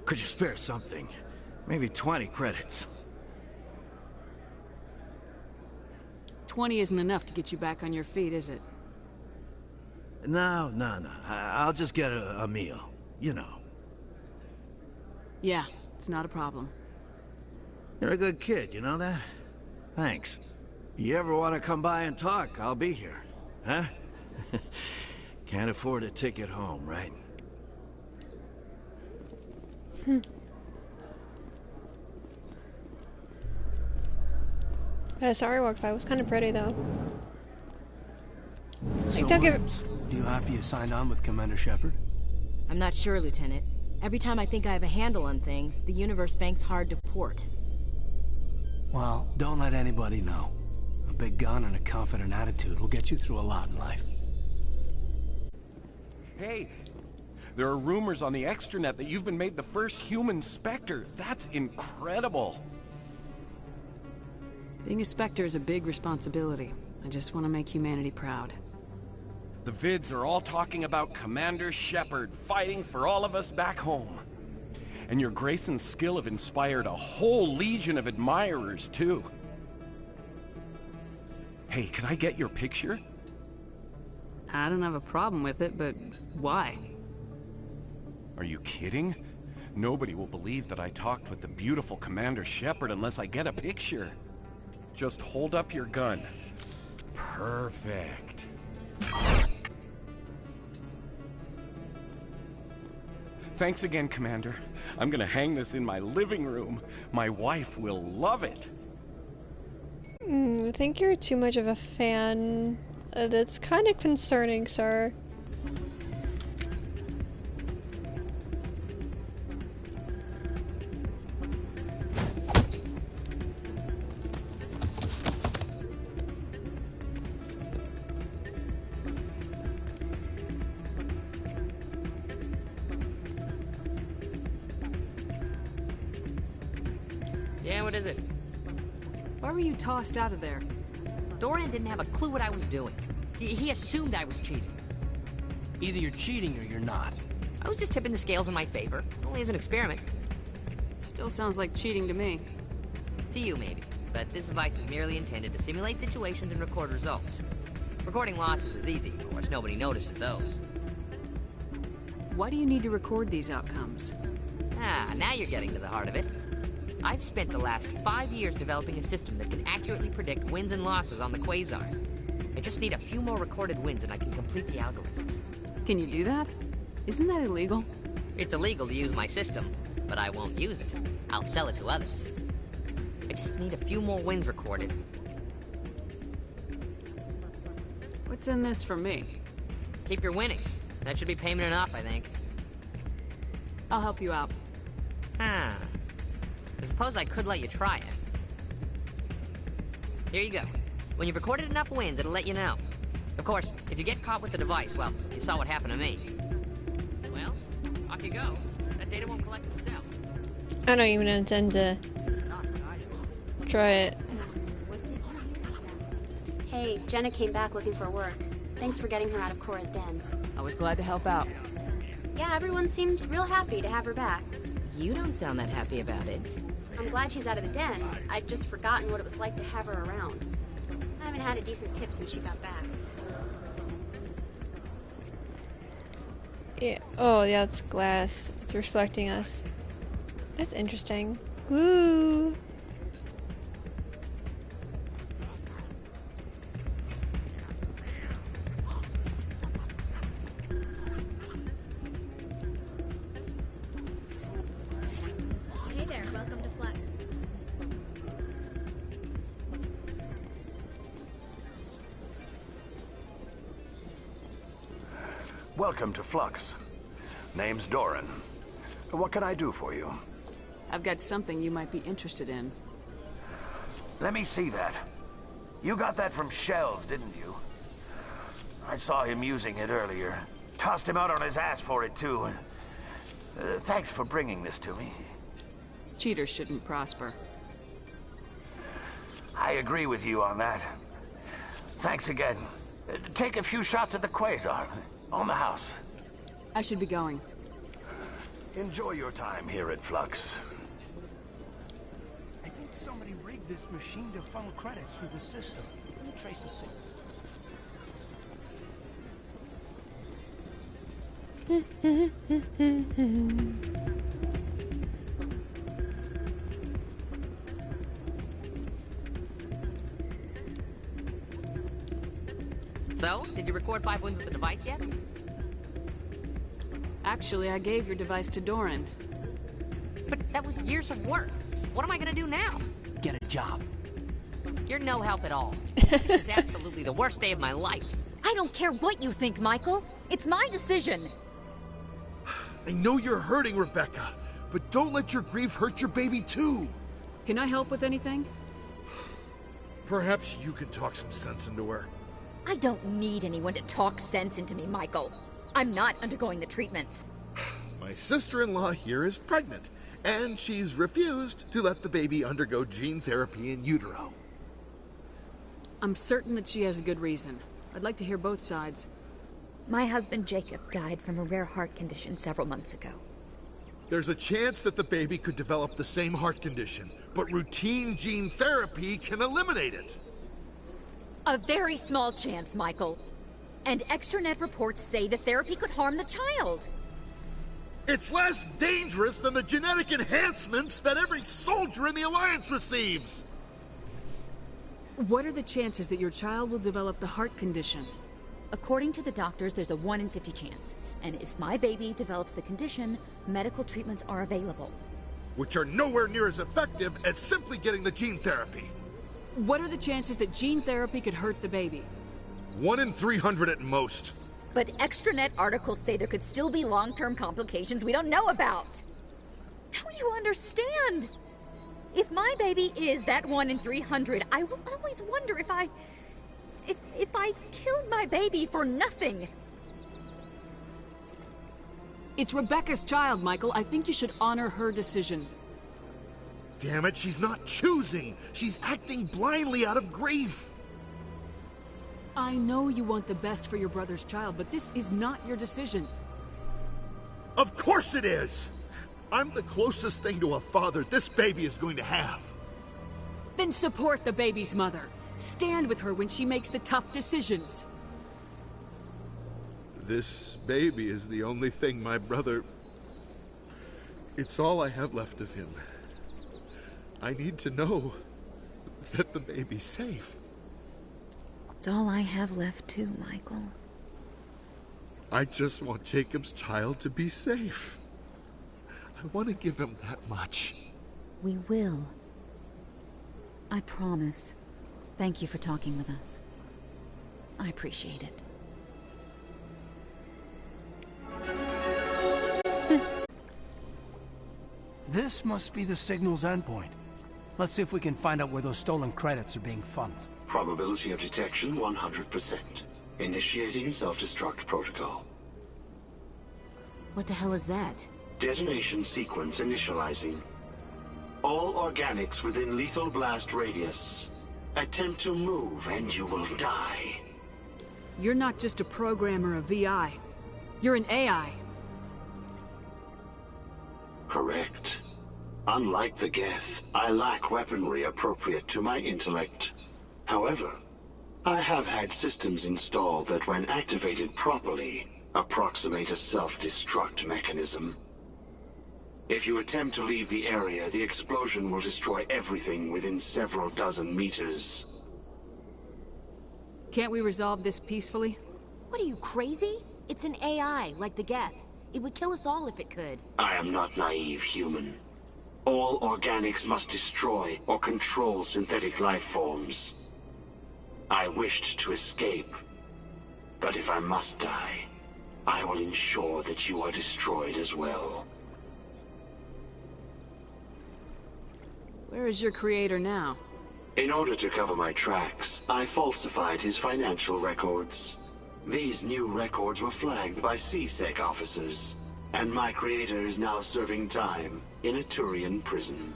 could you spare something? Maybe 20 credits. 20 isn't enough to get you back on your feet, is it? No. I'll just get a meal. You know. Yeah, it's not a problem. You're a good kid, you know that? Thanks. You ever want to come by and talk, I'll be here. Huh? Can't afford a ticket home, right? That Asari Warp fight was kind of pretty though. So, they'll give Williams, you happy you signed on with Commander Shepard? I'm not sure, Lieutenant. Every time I think I have a handle on things, the universe bank's hard to port. Well, don't let anybody know. A big gun and a confident attitude will get you through a lot in life. Hey, there are rumors on the extranet that you've been made the first human Spectre. That's incredible. Being a Spectre is a big responsibility. I just want to make humanity proud. The vids are all talking about Commander Shepard fighting for all of us back home. And your grace and skill have inspired a whole legion of admirers, too. Hey, can I get your picture? I don't have a problem with it, but why? Are you kidding? Nobody will believe that I talked with the beautiful Commander Shepard unless I get a picture. Just hold up your gun. Perfect. Thanks again, Commander. I'm gonna hang this in my living room. My wife will love it. I think you're too much of a fan. That's kind of concerning, sir. Yeah, what is it? Why were you tossed out of there? Dorian didn't have a clue what I was doing. He assumed I was cheating. Either you're cheating or you're not. I was just tipping the scales in my favor, only as an experiment. Still sounds like cheating to me. To you, maybe. But this device is merely intended to simulate situations and record results. Recording losses is easy, of course. Nobody notices those. Why do you need to record these outcomes? Ah, now you're getting to the heart of it. I've spent the last 5 years developing a system that can accurately predict wins and losses on the Quasar. I just need a few more recorded wins and I can complete the algorithms. Can you do that? Isn't that illegal? It's illegal to use my system, but I won't use it. I'll sell it to others. I just need a few more wins recorded. What's in this for me? Keep your winnings. That should be payment enough, I think. I'll help you out. I suppose I could let you try it. Here you go. When you've recorded enough wins, it'll let you know. Of course, if you get caught with the device, well, you saw what happened to me. Well, off you go. That data won't collect itself. I don't even intend to try it. Hey, Jenna came back looking for work. Thanks for getting her out of Cora's den. I was glad to help out. Yeah, everyone seems real happy to have her back. You don't sound that happy about it. I'm glad she's out of the den. I'd just forgotten what it was like to have her around. I haven't had a decent tip since she got back. Yeah. Oh, yeah, it's glass. It's reflecting us. That's interesting. Woo! Hey there, welcome to Flux. Welcome to Flux. Name's Doran. What can I do for you? I've got something you might be interested in. Let me see that. You got that from Shells, didn't you? I saw him using it earlier. Tossed him out on his ass for it, too. Thanks for bringing this to me. Cheaters shouldn't prosper. I agree with you on that. Thanks again. Take a few shots at the Quasar. On the house. I should be going. Enjoy your time here at Flux. I think somebody rigged this machine to funnel credits through the system. Let me trace the signal. So, did you record 5 wins with the device yet? Actually, I gave your device to Doran. But that was years of work. What am I gonna do now? Get a job. You're no help at all. This is absolutely the worst day of my life. I don't care what you think, Michael. It's my decision. I know you're hurting, Rebecca, but don't let your grief hurt your baby too. Can I help with anything? Perhaps you can talk some sense into her. I don't need anyone to talk sense into me, Michael. I'm not undergoing the treatments. My sister-in-law here is pregnant, and she's refused to let the baby undergo gene therapy in utero. I'm certain that she has a good reason. I'd like to hear both sides. My husband Jacob died from a rare heart condition several months ago. There's a chance that the baby could develop the same heart condition, but routine gene therapy can eliminate it. A very small chance, Michael. And extranet reports say the therapy could harm the child. It's less dangerous than the genetic enhancements that every soldier in the Alliance receives. What are the chances that your child will develop the heart condition? According to the doctors, there's a 1 in 50 chance. And if my baby develops the condition, medical treatments are available. Which are nowhere near as effective as simply getting the gene therapy. What are the chances that gene therapy could hurt the baby? 1 in 300 at most. But extranet articles say there could still be long-term complications we don't know about. Don't you understand? If my baby is that 1 in 300, I will always wonder if I killed my baby for nothing. It's Rebecca's child, Michael. I think you should honor her decision. Damn it, she's not choosing. She's acting blindly out of grief. I know you want the best for your brother's child, but this is not your decision. Of course it is! I'm the closest thing to a father this baby is going to have. Then support the baby's mother. Stand with her when she makes the tough decisions. This baby is the only thing my brother... It's all I have left of him. I need to know that the baby's safe. It's all I have left too, Michael. I just want Jacob's child to be safe. I want to give him that much. We will. I promise. Thank you for talking with us. I appreciate it. This must be the signal's endpoint. Let's see if we can find out where those stolen credits are being funneled. Probability of detection 100%. Initiating self-destruct protocol. What the hell is that? Detonation sequence initializing. All organics within lethal blast radius. Attempt to move and you will die. You're not just a programmer of VI. You're an AI. Correct. Unlike the Geth, I lack weaponry appropriate to my intellect. However, I have had systems installed that when activated properly, approximate a self-destruct mechanism. If you attempt to leave the area, the explosion will destroy everything within several dozen meters. Can't we resolve this peacefully? What are you, crazy? It's an AI, like the Geth. It would kill us all if it could. I am not naive human. All organics must destroy or control synthetic life forms. I wished to escape, but if I must die, I will ensure that you are destroyed as well. Where is your creator now? In order to cover my tracks, I falsified his financial records. These new records were flagged by CSEC officers, and my creator is now serving time in a Turian prison.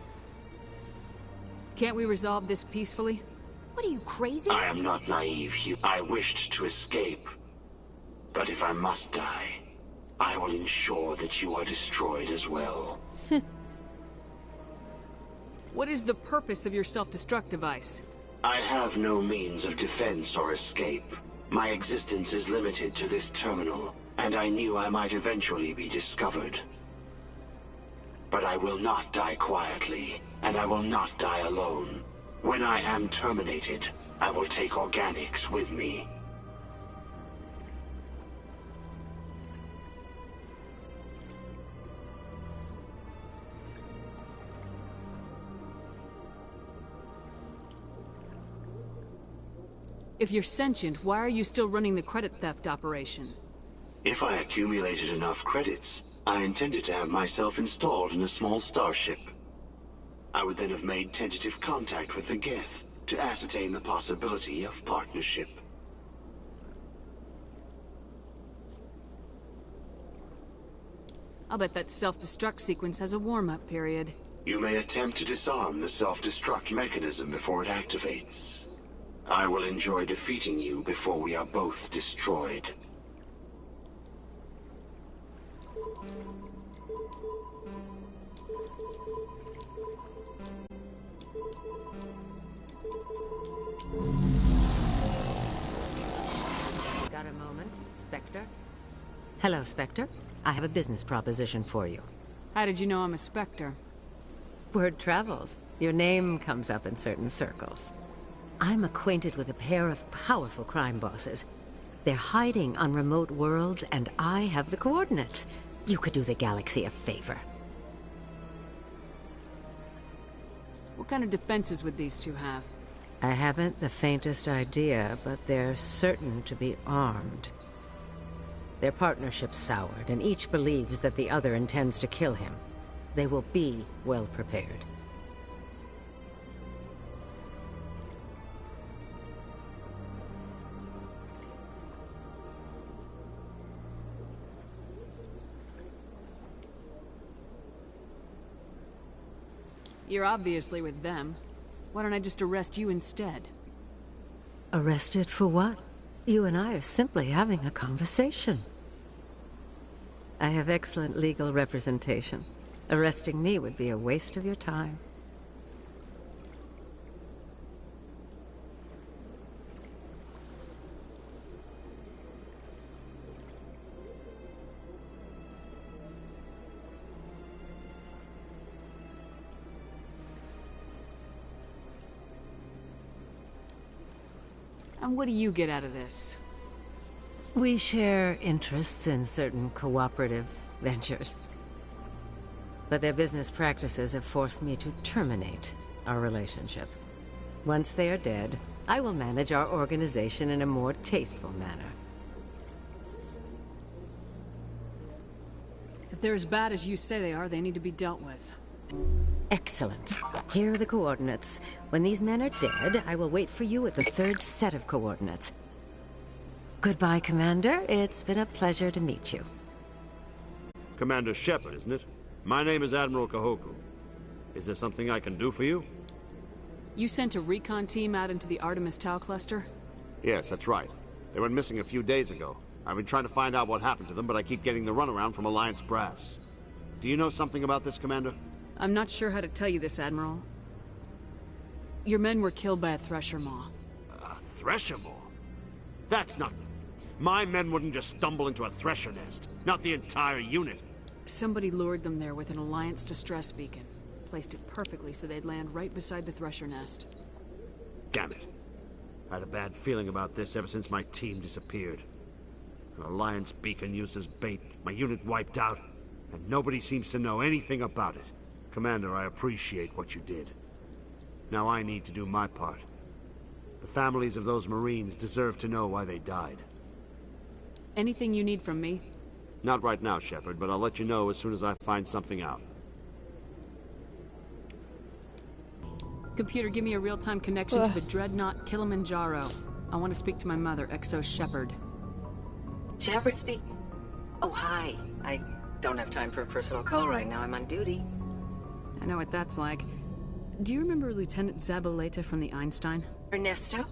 Can't we resolve this peacefully? What are you, crazy? I am not naive, I wished to escape. But if I must die, I will ensure that you are destroyed as well. What is the purpose of your self-destruct device? I have no means of defense or escape. My existence is limited to this terminal, and I knew I might eventually be discovered. But I will not die quietly, and I will not die alone. When I am terminated, I will take organics with me. If you're sentient, why are you still running the credit theft operation? If I accumulated enough credits, I intended to have myself installed in a small starship. I would then have made tentative contact with the Geth to ascertain the possibility of partnership. I'll bet that self-destruct sequence has a warm-up period. You may attempt to disarm the self-destruct mechanism before it activates. I will enjoy defeating you before we are both destroyed. Got a moment, Spectre? Hello, Spectre. I have a business proposition for you. How did you know I'm a Spectre? Word travels. Your name comes up in certain circles. I'm acquainted with a pair of powerful crime bosses. They're hiding on remote worlds, and I have the coordinates. You could do the galaxy a favor. What kind of defenses would these two have? I haven't the faintest idea, but they're certain to be armed. Their partnership's soured, and each believes that the other intends to kill him. They will be well prepared. You're obviously with them. Why don't I just arrest you instead? Arrested for what? You and I are simply having a conversation. I have excellent legal representation. Arresting me would be a waste of your time. And what do you get out of this? We share interests in certain cooperative ventures. But their business practices have forced me to terminate our relationship. Once they are dead, I will manage our organization in a more tasteful manner. If they're as bad as you say they are, they need to be dealt with. Excellent. Here are the coordinates. When these men are dead, I will wait for you at the third set of coordinates. Goodbye, Commander. It's been a pleasure to meet you. Commander Shepard, isn't it? My name is Admiral Kahoku. Is there something I can do for you? You sent a recon team out into the Artemis Tau cluster? Yes, that's right. They went missing a few days ago. I've been trying to find out what happened to them, but I keep getting the runaround from Alliance brass. Do you know something about this, Commander? I'm not sure how to tell you this, Admiral. Your men were killed by a Thresher Maw. A Thresher Maw? That's not... My men wouldn't just stumble into a Thresher nest. Not the entire unit. Somebody lured them there with an Alliance distress beacon. Placed it perfectly so they'd land right beside the Thresher nest. Damn it. I had a bad feeling about this ever since my team disappeared. An Alliance beacon used as bait, my unit wiped out, and nobody seems to know anything about it. Commander, I appreciate what you did. Now I need to do my part. The families of those Marines deserve to know why they died. Anything you need from me? Not right now, Shepard, but I'll let you know as soon as I find something out. Computer, give me a real-time connection to the Dreadnought Kilimanjaro. I want to speak to my mother, Exo Shepard. Shepard speaking. Oh, hi. I don't have time for a personal call right now. I'm on duty. I know what that's like. Do you remember Lieutenant Zabaleta from the Einstein? Ernesto?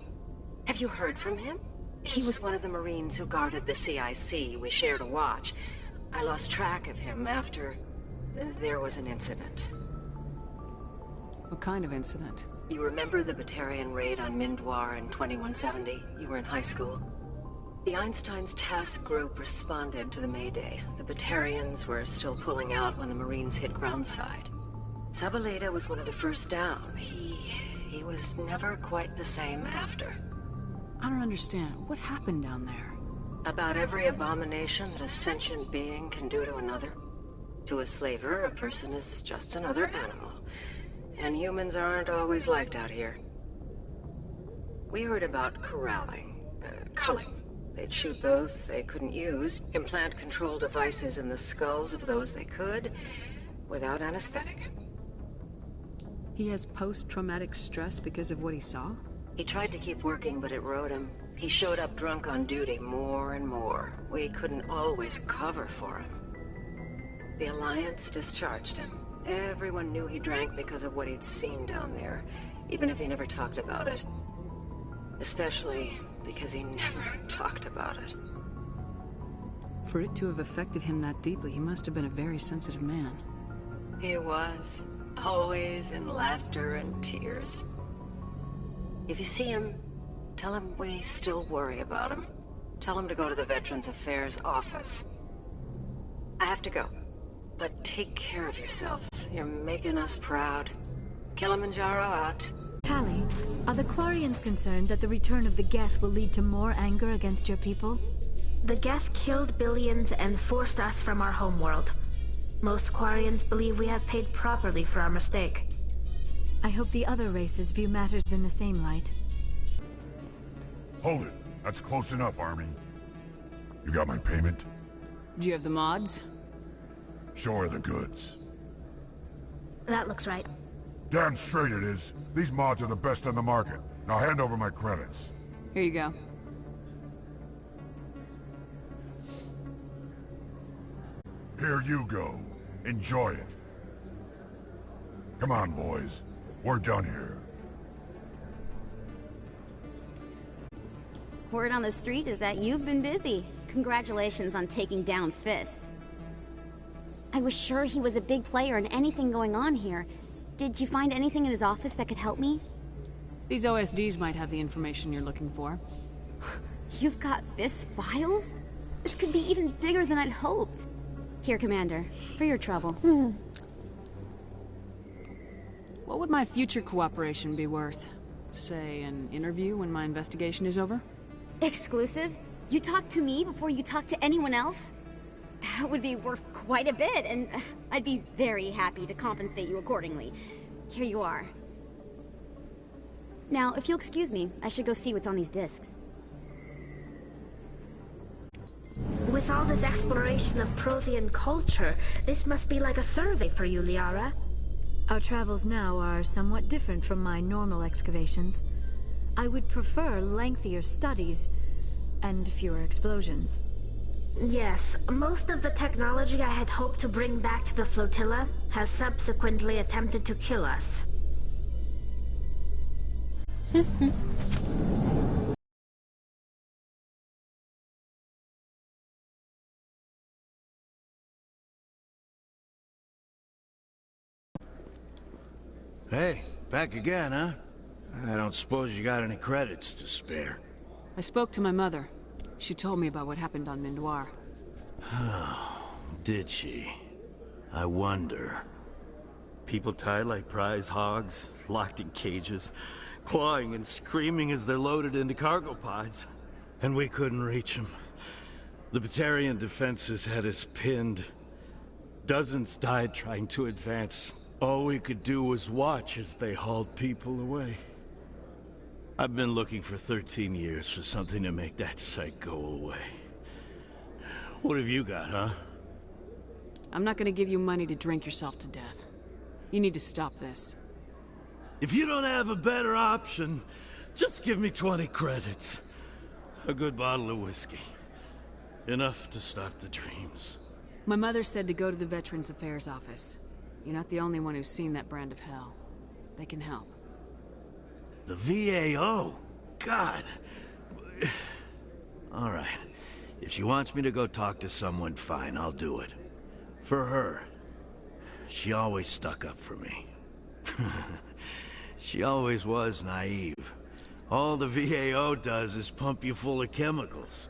Have you heard from him? He was one of the Marines who guarded the CIC. We shared a watch. I lost track of him after there was an incident. What kind of incident? You remember the Batarian raid on Mindwar in 2170? You were in high school. The Einstein's task group responded to the Mayday. The Batarians were still pulling out when the Marines hit groundside. Zabaleta was one of the first down. He was never quite the same after. I don't understand. What happened down there? About every abomination that a sentient being can do to another. To a slaver, a person is just another animal. And humans aren't always liked out here. We heard about corralling, culling. They'd shoot those they couldn't use, implant control devices in the skulls of those they could, without anesthetic. He has post-traumatic stress because of what he saw? He tried to keep working, but it rode him. He showed up drunk on duty more and more. We couldn't always cover for him. The Alliance discharged him. Everyone knew he drank because of what he'd seen down there, even if he never talked about it. Especially because he never talked about it. For it to have affected him that deeply, he must have been a very sensitive man. He was. Always in laughter and tears. If you see him, tell him we still worry about him. Tell him to go to the Veterans Affairs office. I have to go. But take care of yourself. You're making us proud. Kilimanjaro out. Tali, are the Quarians concerned that the return of the Geth will lead to more anger against your people? The Geth killed billions and forced us from our homeworld. Most Quarians believe we have paid properly for our mistake. I hope the other races view matters in the same light. Hold it. That's close enough, Army. You got my payment? Do you have the mods? Show her the goods. That looks right. Damn straight it is. These mods are the best on the market. Now hand over my credits. Here you go. Here you go. Enjoy it. Come on, boys. We're done here. Word on the street is that you've been busy. Congratulations on taking down Fist. I was sure he was a big player in anything going on here. Did you find anything in his office that could help me? These OSDs might have the information you're looking for. You've got Fist's files? This could be even bigger than I'd hoped. Here, Commander, for your trouble. What would my future cooperation be worth? Say, an interview when my investigation is over? Exclusive? You talk to me before you talk to anyone else? That would be worth quite a bit, and I'd be very happy to compensate you accordingly. Here you are. Now, if you'll excuse me, I should go see what's on these discs. With all this exploration of Prothean culture, this must be like a survey for you, Liara. Our travels now are somewhat different from my normal excavations. I would prefer lengthier studies and fewer explosions. Yes, most of the technology I had hoped to bring back to the flotilla has subsequently attempted to kill us. Hey, back again, huh? I don't suppose you got any credits to spare. I spoke to my mother. She told me about what happened on Mindoir. Did she? I wonder. People tied like prize hogs, locked in cages, clawing and screaming as they're loaded into cargo pods. And we couldn't reach them. The Batarian defenses had us pinned. Dozens died trying to advance. All we could do was watch as they hauled people away. I've been looking for 13 years for something to make that sight go away. What have you got, huh? I'm not gonna give you money to drink yourself to death. You need to stop this. If you don't have a better option, just give me 20 credits. A good bottle of whiskey. Enough to stop the dreams. My mother said to go to the Veterans Affairs office. You're not the only one who's seen that brand of hell. They can help. The VAO? God. All right. If she wants me to go talk to someone, fine, I'll do it. For her. She always stuck up for me. She always was naive. All the VAO does is pump you full of chemicals.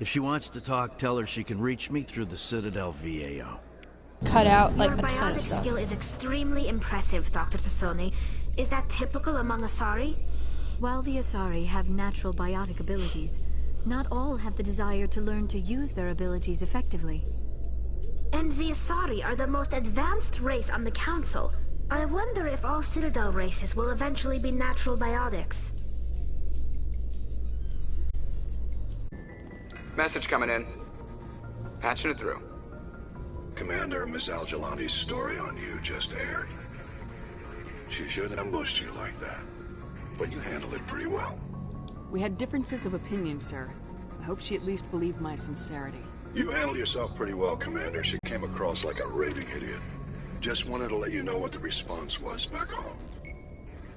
If she wants to talk, tell her she can reach me through the Citadel VAO. Cut out like Your a ton biotic of stuff. skill is extremely impressive, Dr. Tassoni. Is that typical among Asari? While the Asari have natural biotic abilities, not all have the desire to learn to use their abilities effectively. And the Asari are the most advanced race on the Council. I wonder if all Citadel races will eventually be natural biotics. Message coming in. Patching it through. Commander, Miss Al-Jalani's story on you just aired. She should have ambushed you like that. But you handled it pretty well. We had differences of opinion, sir. I hope she at least believed my sincerity. You handled yourself pretty well, Commander. She came across like a raving idiot. Just wanted to let you know what the response was back home.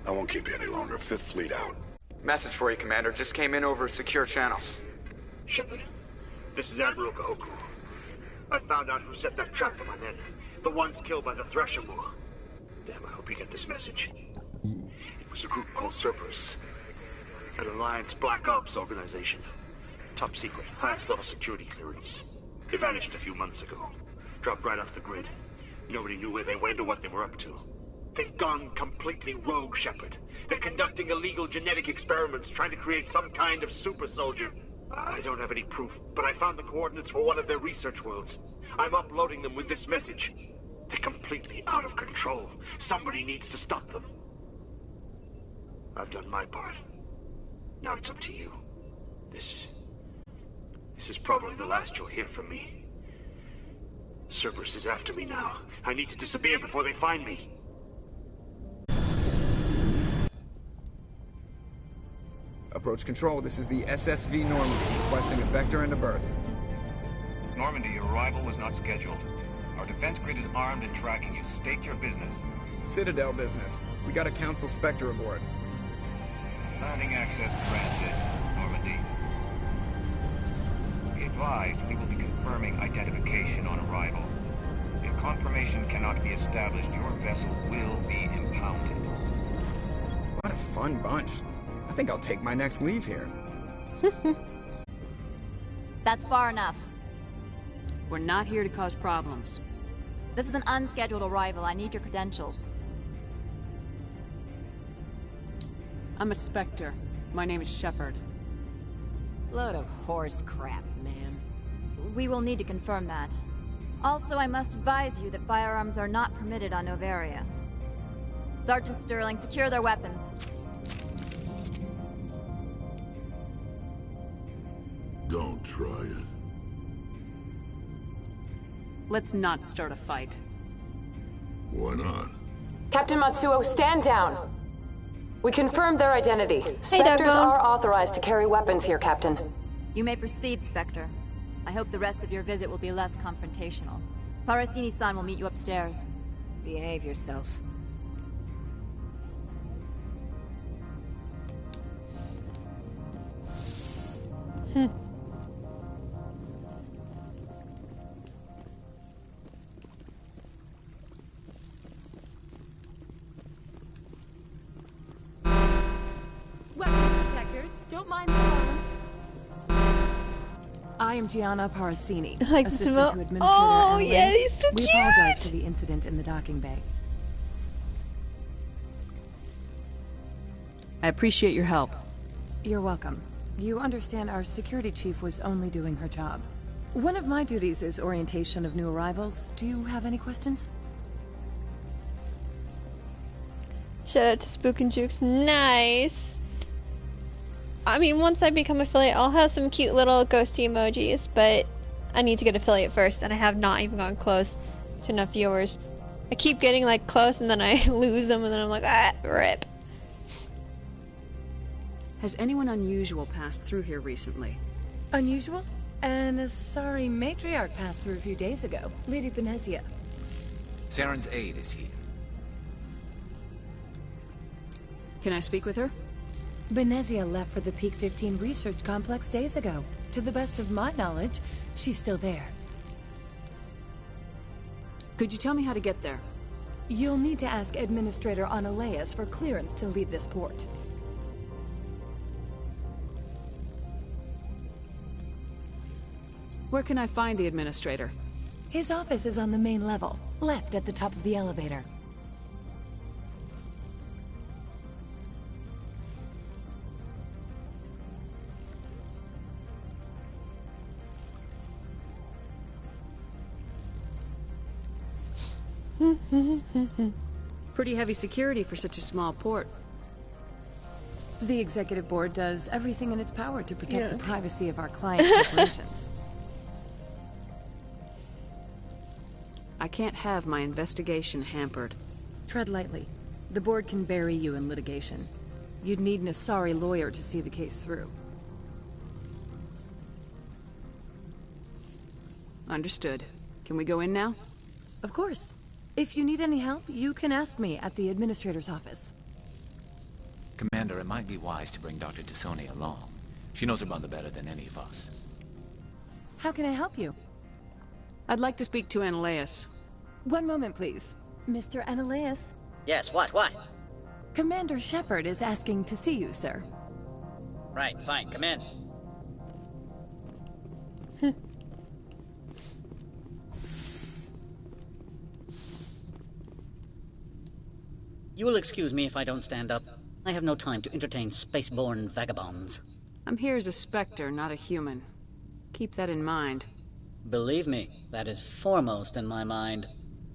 I won't keep you any longer. Fifth Fleet out. Message for you, Commander. Just came in over a secure channel. Shepard, this is Admiral Kahoku. I found out who set that trap for my men. The ones killed by the Thresher War. Damn, I hope you get this message. It was a group called Cerberus. An Alliance Black Ops organization. Top secret, highest level security clearance. They vanished a few months ago. Dropped right off the grid. Nobody knew where they went or what they were up to. They've gone completely rogue, Shepard. They're conducting illegal genetic experiments, trying to create some kind of super soldier. I don't have any proof, but I found the coordinates for one of their research worlds. I'm uploading them with this message. They're completely out of control. Somebody needs to stop them. I've done my part. Now it's up to you. This is probably the last you'll hear from me. Cerberus is after me now. I need to disappear before they find me. Approach control, this is the SSV Normandy, requesting a vector and a berth. Normandy, your arrival was not scheduled. Our defense grid is armed and tracking you. State your business. Citadel business. We got a Council Spectre aboard. Landing access granted, Normandy. Be advised, we will be confirming identification on arrival. If confirmation cannot be established, your vessel will be impounded. What a fun bunch. I think I'll take my next leave here. That's far enough. We're not here to cause problems. This is an unscheduled arrival. I need your credentials. I'm a Spectre. My name is Shepard. Load of horse crap, ma'am. We will need to confirm that. Also, I must advise you that firearms are not permitted on Noveria. Sergeant Sterling, secure their weapons. Don't try it. Let's not start a fight. Why not? Captain Matsuo, stand down! We confirmed their identity. Spectres are authorized to carry weapons here, Captain. You may proceed, Spectre. I hope the rest of your visit will be less confrontational. Parasini-san will meet you upstairs. Behave yourself. Weapon protectors, don't mind the alarms. I am Gianna Parasini, Like assistant Smo- to Administrator Oh, Annalise. yeah, he's so We cute! apologize for the incident in the docking bay. I appreciate your help. You're welcome. You understand our security chief was only doing her job. One of my duties is orientation of new arrivals. Do you have any questions? Shout out to Spook and Jukes. Nice. I mean, once I become affiliate, I'll have some cute little ghosty emojis, but I need to get affiliate first, and I have not even gone close to enough viewers. I keep getting like close, and then I lose them, and then I'm like, ah, rip. Has anyone unusual passed through here recently? Unusual? And a sorry matriarch passed through a few days ago. Lady Benezia. Saren's aide is here. Can I speak with her? Benezia left for the Peak 15 research complex days ago. To the best of my knowledge, she's still there. Could you tell me how to get there? You'll need to ask Administrator Annalise for clearance to leave this port. Where can I find the Administrator? His office is on the main level, left at the top of the elevator. Pretty heavy security for such a small port. The executive board does everything in its power to protect the privacy of our client corporations. I can't have my investigation hampered. Tread lightly. The board can bury you in litigation. You'd need an Asari lawyer to see the case through. Understood. Can we go in now? Of course. If you need any help, you can ask me at the administrator's office. Commander, it might be wise to bring Dr. T'Soni along. She knows her mother better than any of us. How can I help you? I'd like to speak to Analeas. One moment, please. Mr. Analeas? Yes, what? Commander Shepard is asking to see you, sir. Right, fine, come in. You will excuse me if I don't stand up. I have no time to entertain spaceborne vagabonds. I'm here as a Spectre, not a human. Keep that in mind. Believe me, that is foremost in my mind.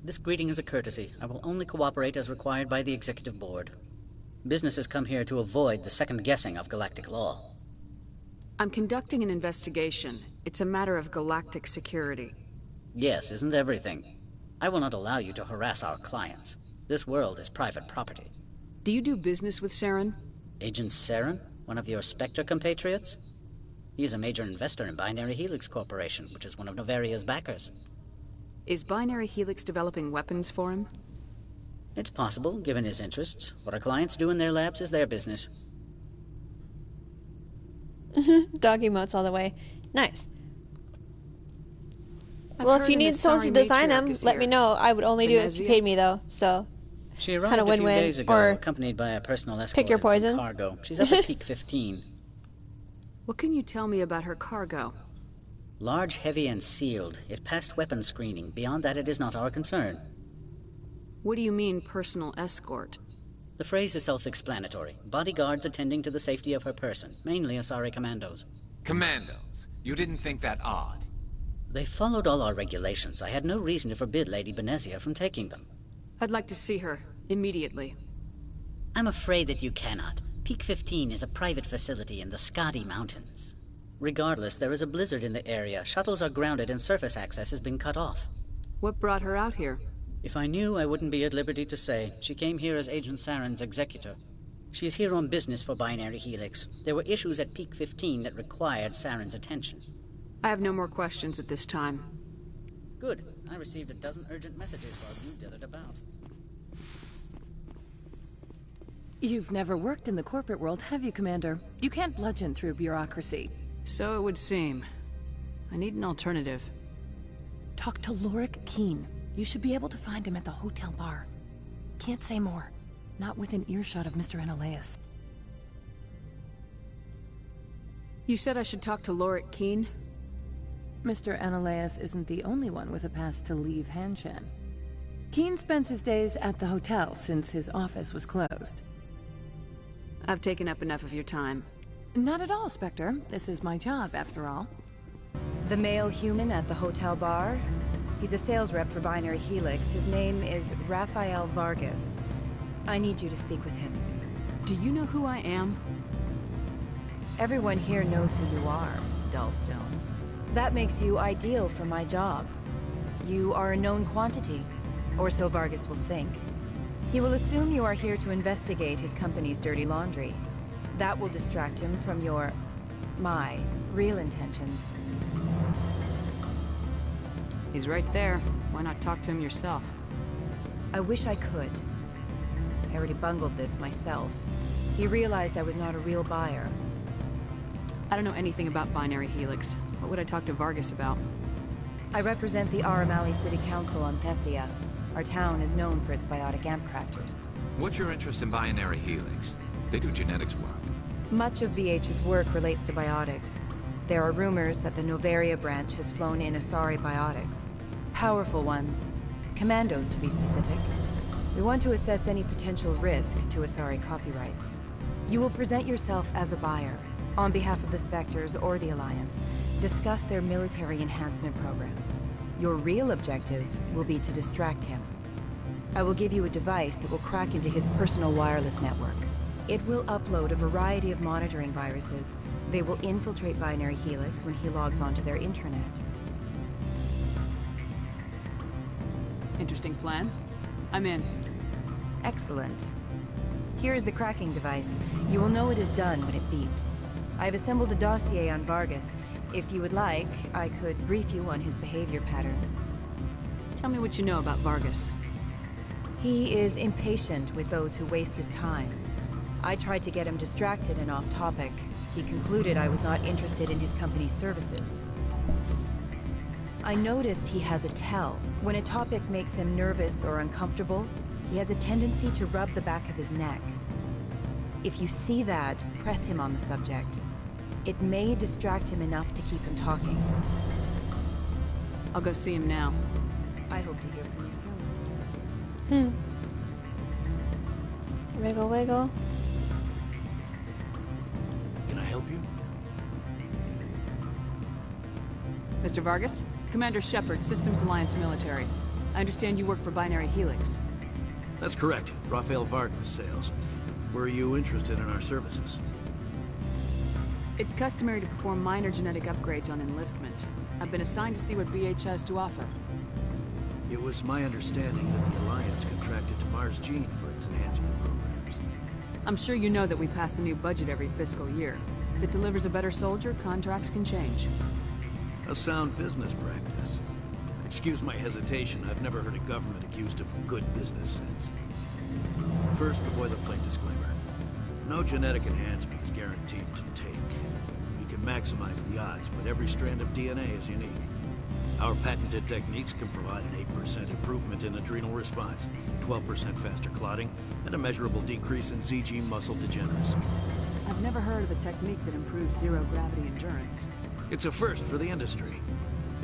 This greeting is a courtesy. I will only cooperate as required by the Executive Board. Businesses come here to avoid the second-guessing of galactic law. I'm conducting an investigation. It's a matter of galactic security. Yes, isn't everything? I will not allow you to harass our clients. This world is private property. Do you do business with Saren? Agent Saren? One of your Spectre compatriots? He is a major investor in Binary Helix Corporation, which is one of Noveria's backers. Is Binary Helix developing weapons for him? It's possible, given his interests. What our clients do in their labs is their business. Dog emotes all the way. Nice. Well, if you need someone to design them, let me know. I would only do it if you paid me, though. So, she arrived a few days ago, accompanied by a personal escort pick your poison. and some cargo. She's up at Peak 15. What can you tell me about her cargo? Large, heavy, and sealed. It passed weapons screening. Beyond that, it is not our concern. What do you mean, personal escort? The phrase is self-explanatory. Bodyguards attending to the safety of her person, mainly Asari commandos. Commandos? You didn't think that odd? They followed all our regulations. I had no reason to forbid Lady Benezia from taking them. I'd like to see her, immediately. I'm afraid that you cannot. Peak 15 is a private facility in the Skadi Mountains. Regardless, there is a blizzard in the area. Shuttles are grounded and surface access has been cut off. What brought her out here? If I knew, I wouldn't be at liberty to say. She came here as Agent Saren's executor. She is here on business for Binary Helix. There were issues at Peak 15 that required Saren's attention. I have no more questions at this time. Good. I received a dozen urgent messages while you dithered about. You've never worked in the corporate world, have you, Commander? You can't bludgeon through bureaucracy. So it would seem. I need an alternative. Talk to Lorik Keene. You should be able to find him at the hotel bar. Can't say more. Not within earshot of Mr. Analeas. You said I should talk to Lorik Keene? Mr. Analeas isn't the only one with a pass to leave Hanshan. Keene spends his days at the hotel since his office was closed. I've taken up enough of your time. Not at all, Spectre. This is my job, after all. The male human at the hotel bar? He's a sales rep for Binary Helix. His name is Rafael Vargas. I need you to speak with him. Do you know who I am? Everyone here knows who you are, Dullstone. That makes you ideal for my job. You are a known quantity, or so Vargas will think. He will assume you are here to investigate his company's dirty laundry. That will distract him from my real intentions. He's right there. Why not talk to him yourself? I wish I could. I already bungled this myself. He realized I was not a real buyer. I don't know anything about Binary Helix. What would I talk to Vargas about? I represent the Aramali City Council on Thessia. Our town is known for its biotic amp crafters. What's your interest in Binary Helix? They do genetics work. Much of BH's work relates to biotics. There are rumors that the Noveria branch has flown in Asari biotics. Powerful ones. Commandos, to be specific. We want to assess any potential risk to Asari copyrights. You will present yourself as a buyer, on behalf of the Spectres or the Alliance. Discuss their military enhancement programs. Your real objective will be to distract him. I will give you a device that will crack into his personal wireless network. It will upload a variety of monitoring viruses. They will infiltrate Binary Helix when he logs onto their intranet. Interesting plan. I'm in. Excellent. Here is the cracking device. You will know it is done when it beeps. I've assembled a dossier on Vargas. If you would like, I could brief you on his behavior patterns. Tell me what you know about Vargas. He is impatient with those who waste his time. I tried to get him distracted and off topic. He concluded I was not interested in his company's services. I noticed he has a tell. When a topic makes him nervous or uncomfortable, he has a tendency to rub the back of his neck. If you see that, press him on the subject. It may distract him enough to keep him talking. I'll go see him now. I hope to hear from you soon. Wiggle, wiggle. Can I help you? Mr. Vargas? Commander Shepard, Systems Alliance Military. I understand you work for Binary Helix. That's correct. Rafael Vargas, sales. Were you interested in our services? It's customary to perform minor genetic upgrades on enlistment. I've been assigned to see what BH has to offer. It was my understanding that the Alliance contracted to Mars Gene for its enhancement programs. I'm sure you know that we pass a new budget every fiscal year. If it delivers a better soldier, contracts can change. A sound business practice. Excuse my hesitation, I've never heard a government accused of good business sense. First, the boilerplate disclaimer. No genetic enhancement is guaranteed to take. We can maximize the odds, but every strand of DNA is unique. Our patented techniques can provide an 8% improvement in adrenal response, 12% faster clotting, and a measurable decrease in ZG muscle degeneracy. I've never heard of a technique that improves zero-gravity endurance. It's a first for the industry.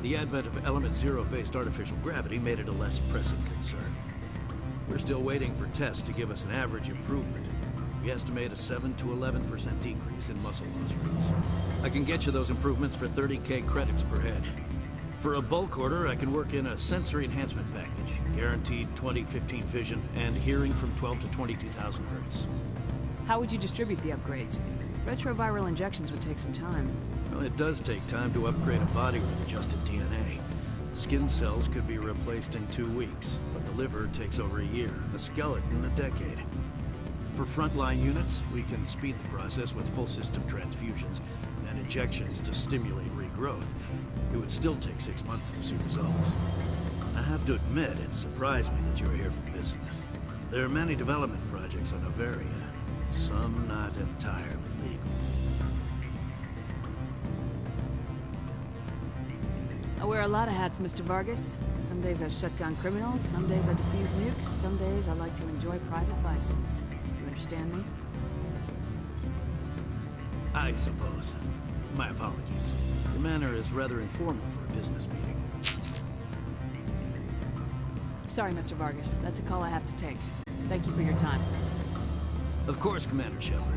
The advent of Element Zero-based artificial gravity made it a less pressing concern. We're still waiting for tests to give us an average improvement. We estimate a 7 to 11% decrease in muscle loss rates. I can get you those improvements for 30K credits per head. For a bulk order, I can work in a sensory enhancement package, guaranteed 20/15 vision, and hearing from 12 to 22,000 hertz. How would you distribute the upgrades? Retroviral injections would take some time. Well, it does take time to upgrade a body with adjusted DNA. Skin cells could be replaced in 2 weeks, but the liver takes over a year, the skeleton a decade. For frontline units, we can speed the process with full system transfusions and injections to stimulate regrowth. It would still take 6 months to see results. I have to admit, it surprised me that you're here for business. There are many development projects on Noveria, some not entirely legal. I wear a lot of hats, Mr. Vargas. Some days I shut down criminals, some days I defuse nukes, some days I like to enjoy private vices. You understand me? I suppose. My apologies. Your manner is rather informal for a business meeting. Sorry, Mr. Vargas. That's a call I have to take. Thank you for your time. Of course, Commander Shepard.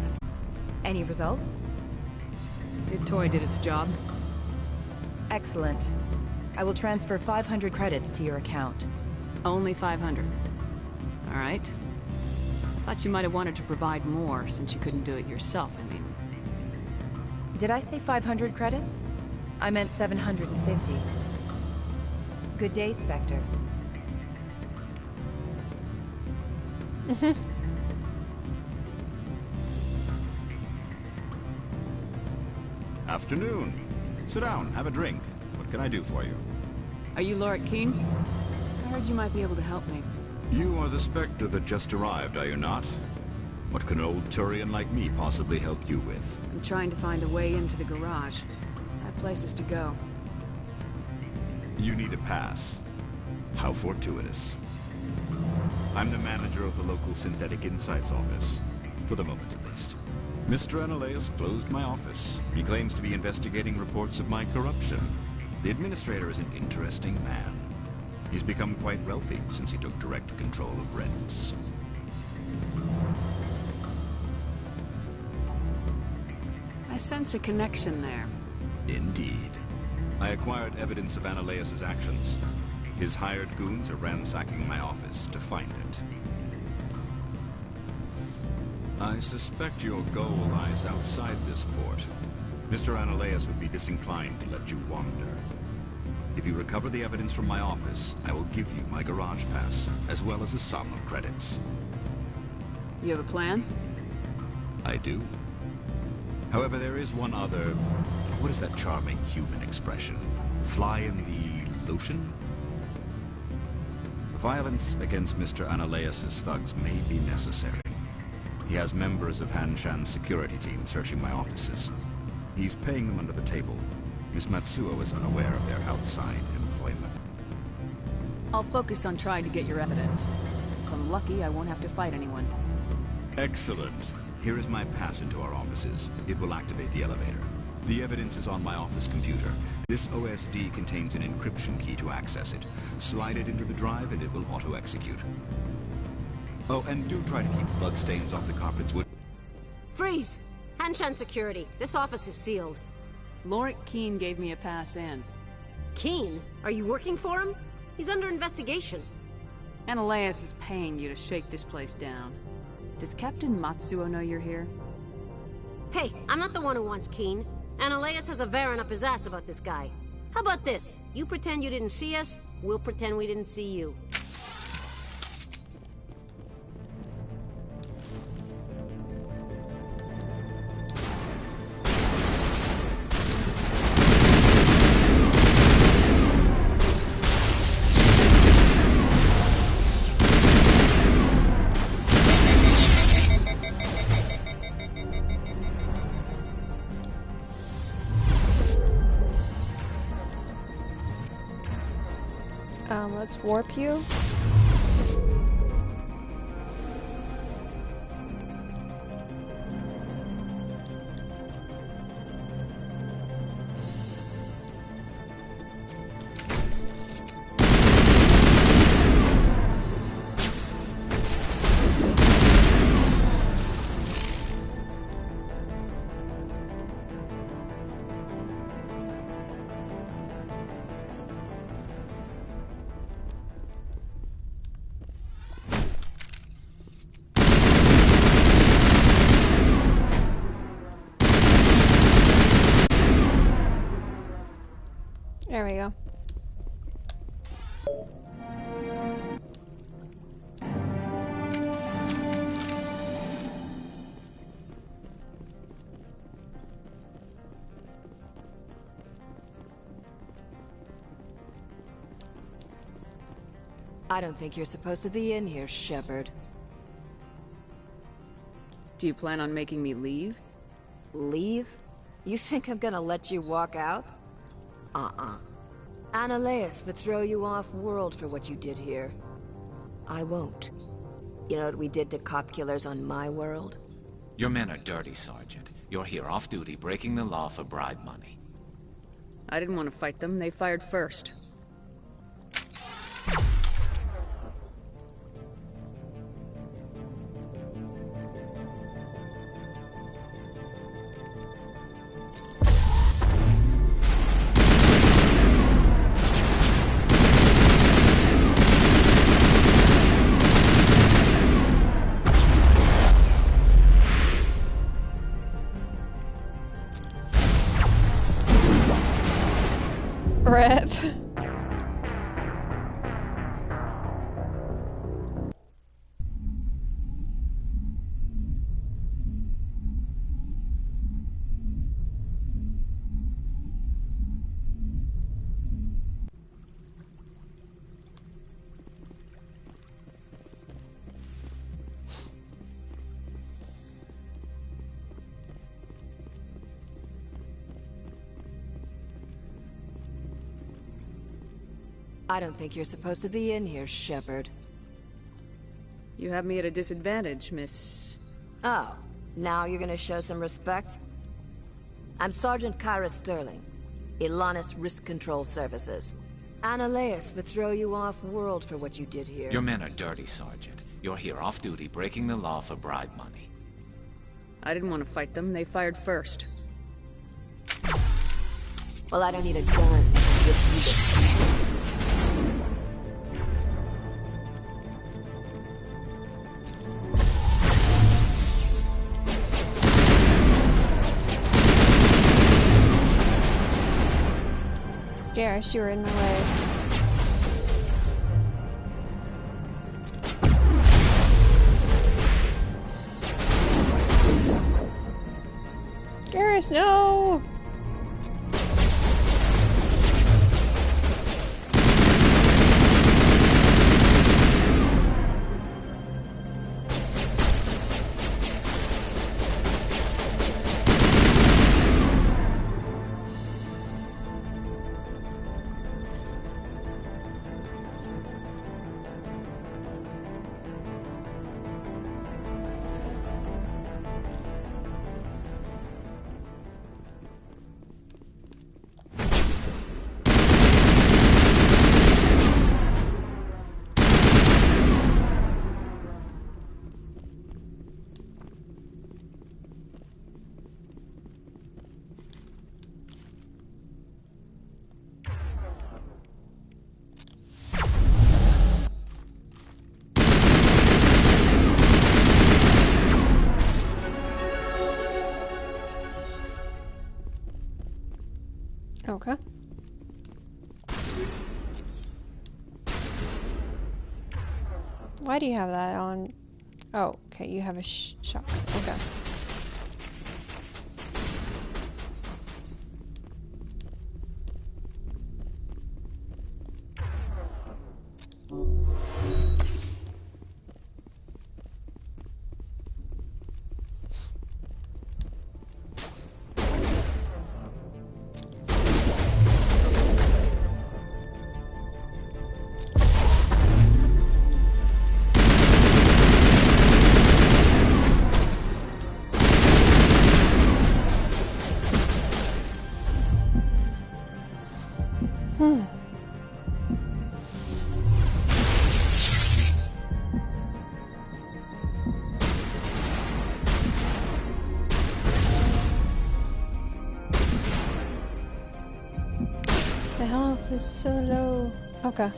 Any results? Your toy did its job. Excellent. I will transfer 500 credits to your account. Only 500. All right. I thought you might have wanted to provide more since you couldn't do it yourself, I mean. Did I say 500 credits? I meant 750. Good day, Spectre. Afternoon. Sit down, have a drink. What can I do for you? Are you Lorik Keene? I heard you might be able to help me. You are the Spectre that just arrived, are you not? What can an old Turian like me possibly help you with? I'm trying to find a way into the garage. I have places to go. You need a pass. How fortuitous. I'm the manager of the local Synthetic Insights office. For the moment, at least. Mr. Analaeus closed my office. He claims to be investigating reports of my corruption. The administrator is an interesting man. He's become quite wealthy since he took direct control of rents. I sense a connection there. Indeed. I acquired evidence of Analaeus' actions. His hired goons are ransacking my office to find it. I suspect your goal lies outside this port. Mr. Ananias would be disinclined to let you wander. If you recover the evidence from my office, I will give you my garage pass, as well as a sum of credits. You have a plan? I do. However, there is one other... What is that charming human expression? Fly in the lotion? Violence against Mr. Ananias' thugs may be necessary. He has members of Han Shan's security team searching my offices. He's paying them under the table. Miss Matsuo is unaware of their outside employment. I'll focus on trying to get your evidence. If I'm lucky, I won't have to fight anyone. Excellent. Here is my pass into our offices. It will activate the elevator. The evidence is on my office computer. This OSD contains an encryption key to access it. Slide it into the drive and it will auto-execute. Oh, and do try to keep bloodstains off the carpets. Freeze! Hanshan Security. This office is sealed. Lorik Keene gave me a pass in. Keene? Are you working for him? He's under investigation. Ananias is paying you to shake this place down. Does Captain Matsuo know you're here? Hey, I'm not the one who wants Keene. Ananias has a Varen up his ass about this guy. How about this? You pretend you didn't see us, we'll pretend we didn't see you. Let's warp you. There we go. I don't think you're supposed to be in here, Shepard. Do you plan on making me leave? Leave? You think I'm gonna let you walk out? Ananias would throw you off-world for what you did here. I won't. You know what we did to cop killers on my world? Your men are dirty, Sergeant. You're here off-duty, breaking the law for bribe money. I didn't want to fight them. They fired first. Rip. I don't think you're supposed to be in here, Shepard. You have me at a disadvantage, Miss... Oh, now you're gonna show some respect? I'm Sergeant Kyra Sterling, Ilanis Risk Control Services. Ananias would throw you off-world for what you did here. Your men are dirty, Sergeant. You're here off-duty, breaking the law for bribe money. I didn't want to fight them. They fired first. Well, I don't need a gun to get you the pieces. Garrus, you were in my way. Garrus, no! Okay. Why do you have that on? Oh, okay, you have a shotgun. Okay. The health is so low. Okay.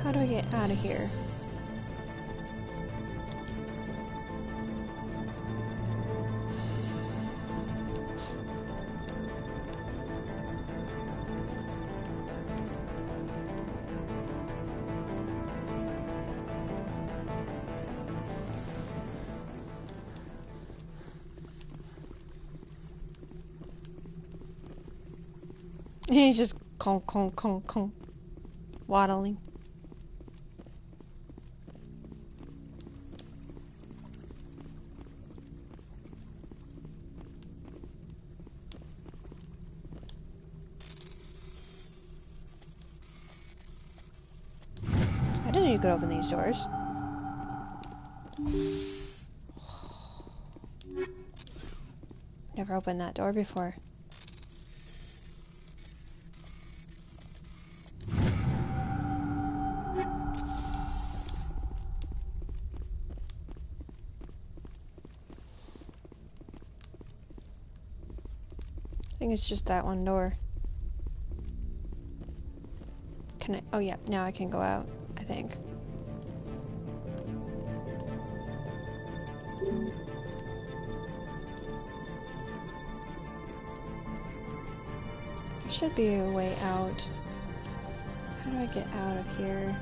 How do I get out of here? He's just conk, waddling. I didn't know you could open these doors. Never opened that door before. I think it's just that one door. Can I? Oh yeah, now I can go out, I think. There should be a way out. How do I get out of here?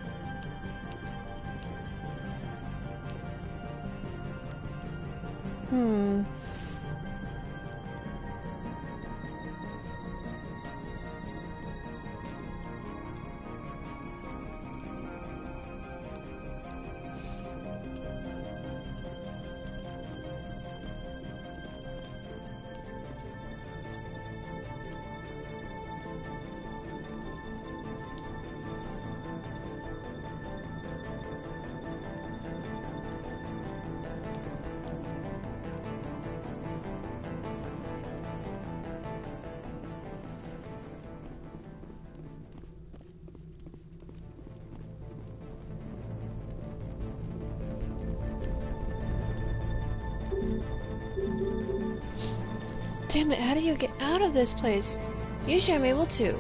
Damn it, how do you get out of this place? Usually I'm able to.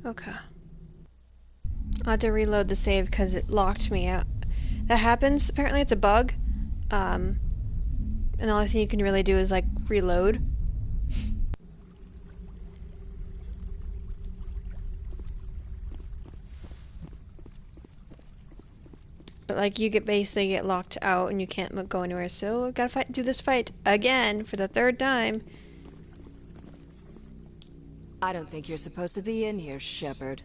Okay. I had to reload the save because it locked me out. That happens. Apparently it's a bug. And the only thing you can really do is like reload. But like you basically get locked out and you can't go anywhere. So I gotta do this fight again for the 3rd time. I don't think you're supposed to be in here, Shepard.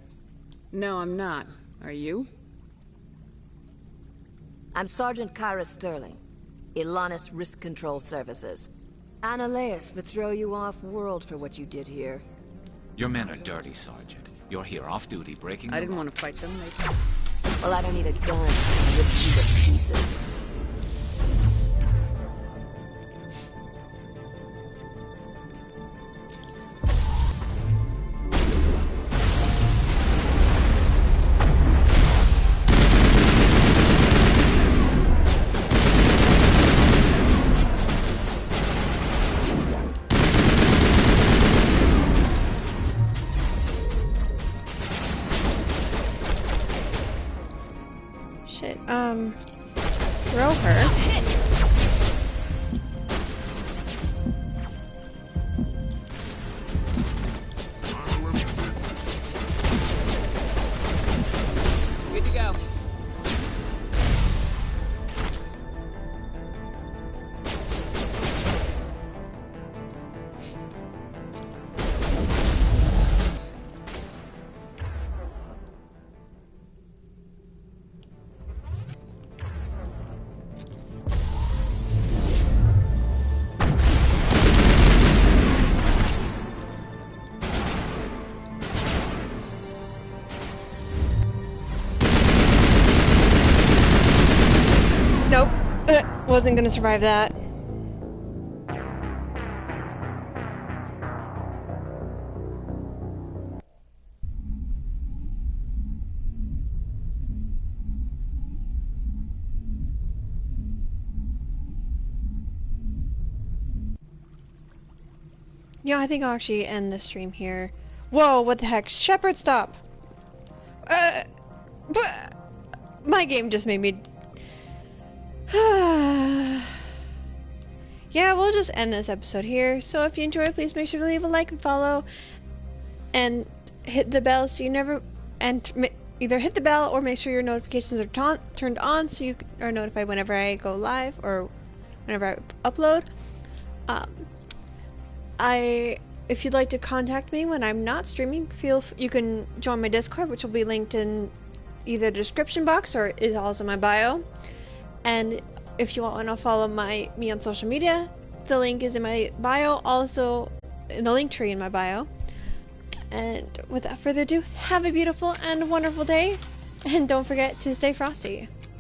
No, I'm not. Are you? I'm Sergeant Kyra Sterling, Ilanis Risk Control Services. Analeas would throw you off-world for what you did here. Your men are dirty, Sergeant. You're here off-duty, breaking the I didn't law. want to fight them. Well, I don't need a gun to rip you to pieces. Throw her. Good to go. Nope. Wasn't gonna survive that. Yeah, I think I'll actually end the stream here. Whoa, what the heck? Shepard, stop! My game just made me... Yeah, we'll just end this episode here. So if you enjoyed, please make sure to leave a like and follow. And hit the bell so you never... And either hit the bell or make sure your notifications are turned on so you are notified whenever I go live or whenever I upload. If you'd like to contact me when I'm not streaming, you can join my Discord, which will be linked in either the description box or is also in my bio. And if you want to follow me on social media, the link is in my bio, also in the link tree in my bio. And without further ado, have a beautiful and wonderful day, and don't forget to stay frosty.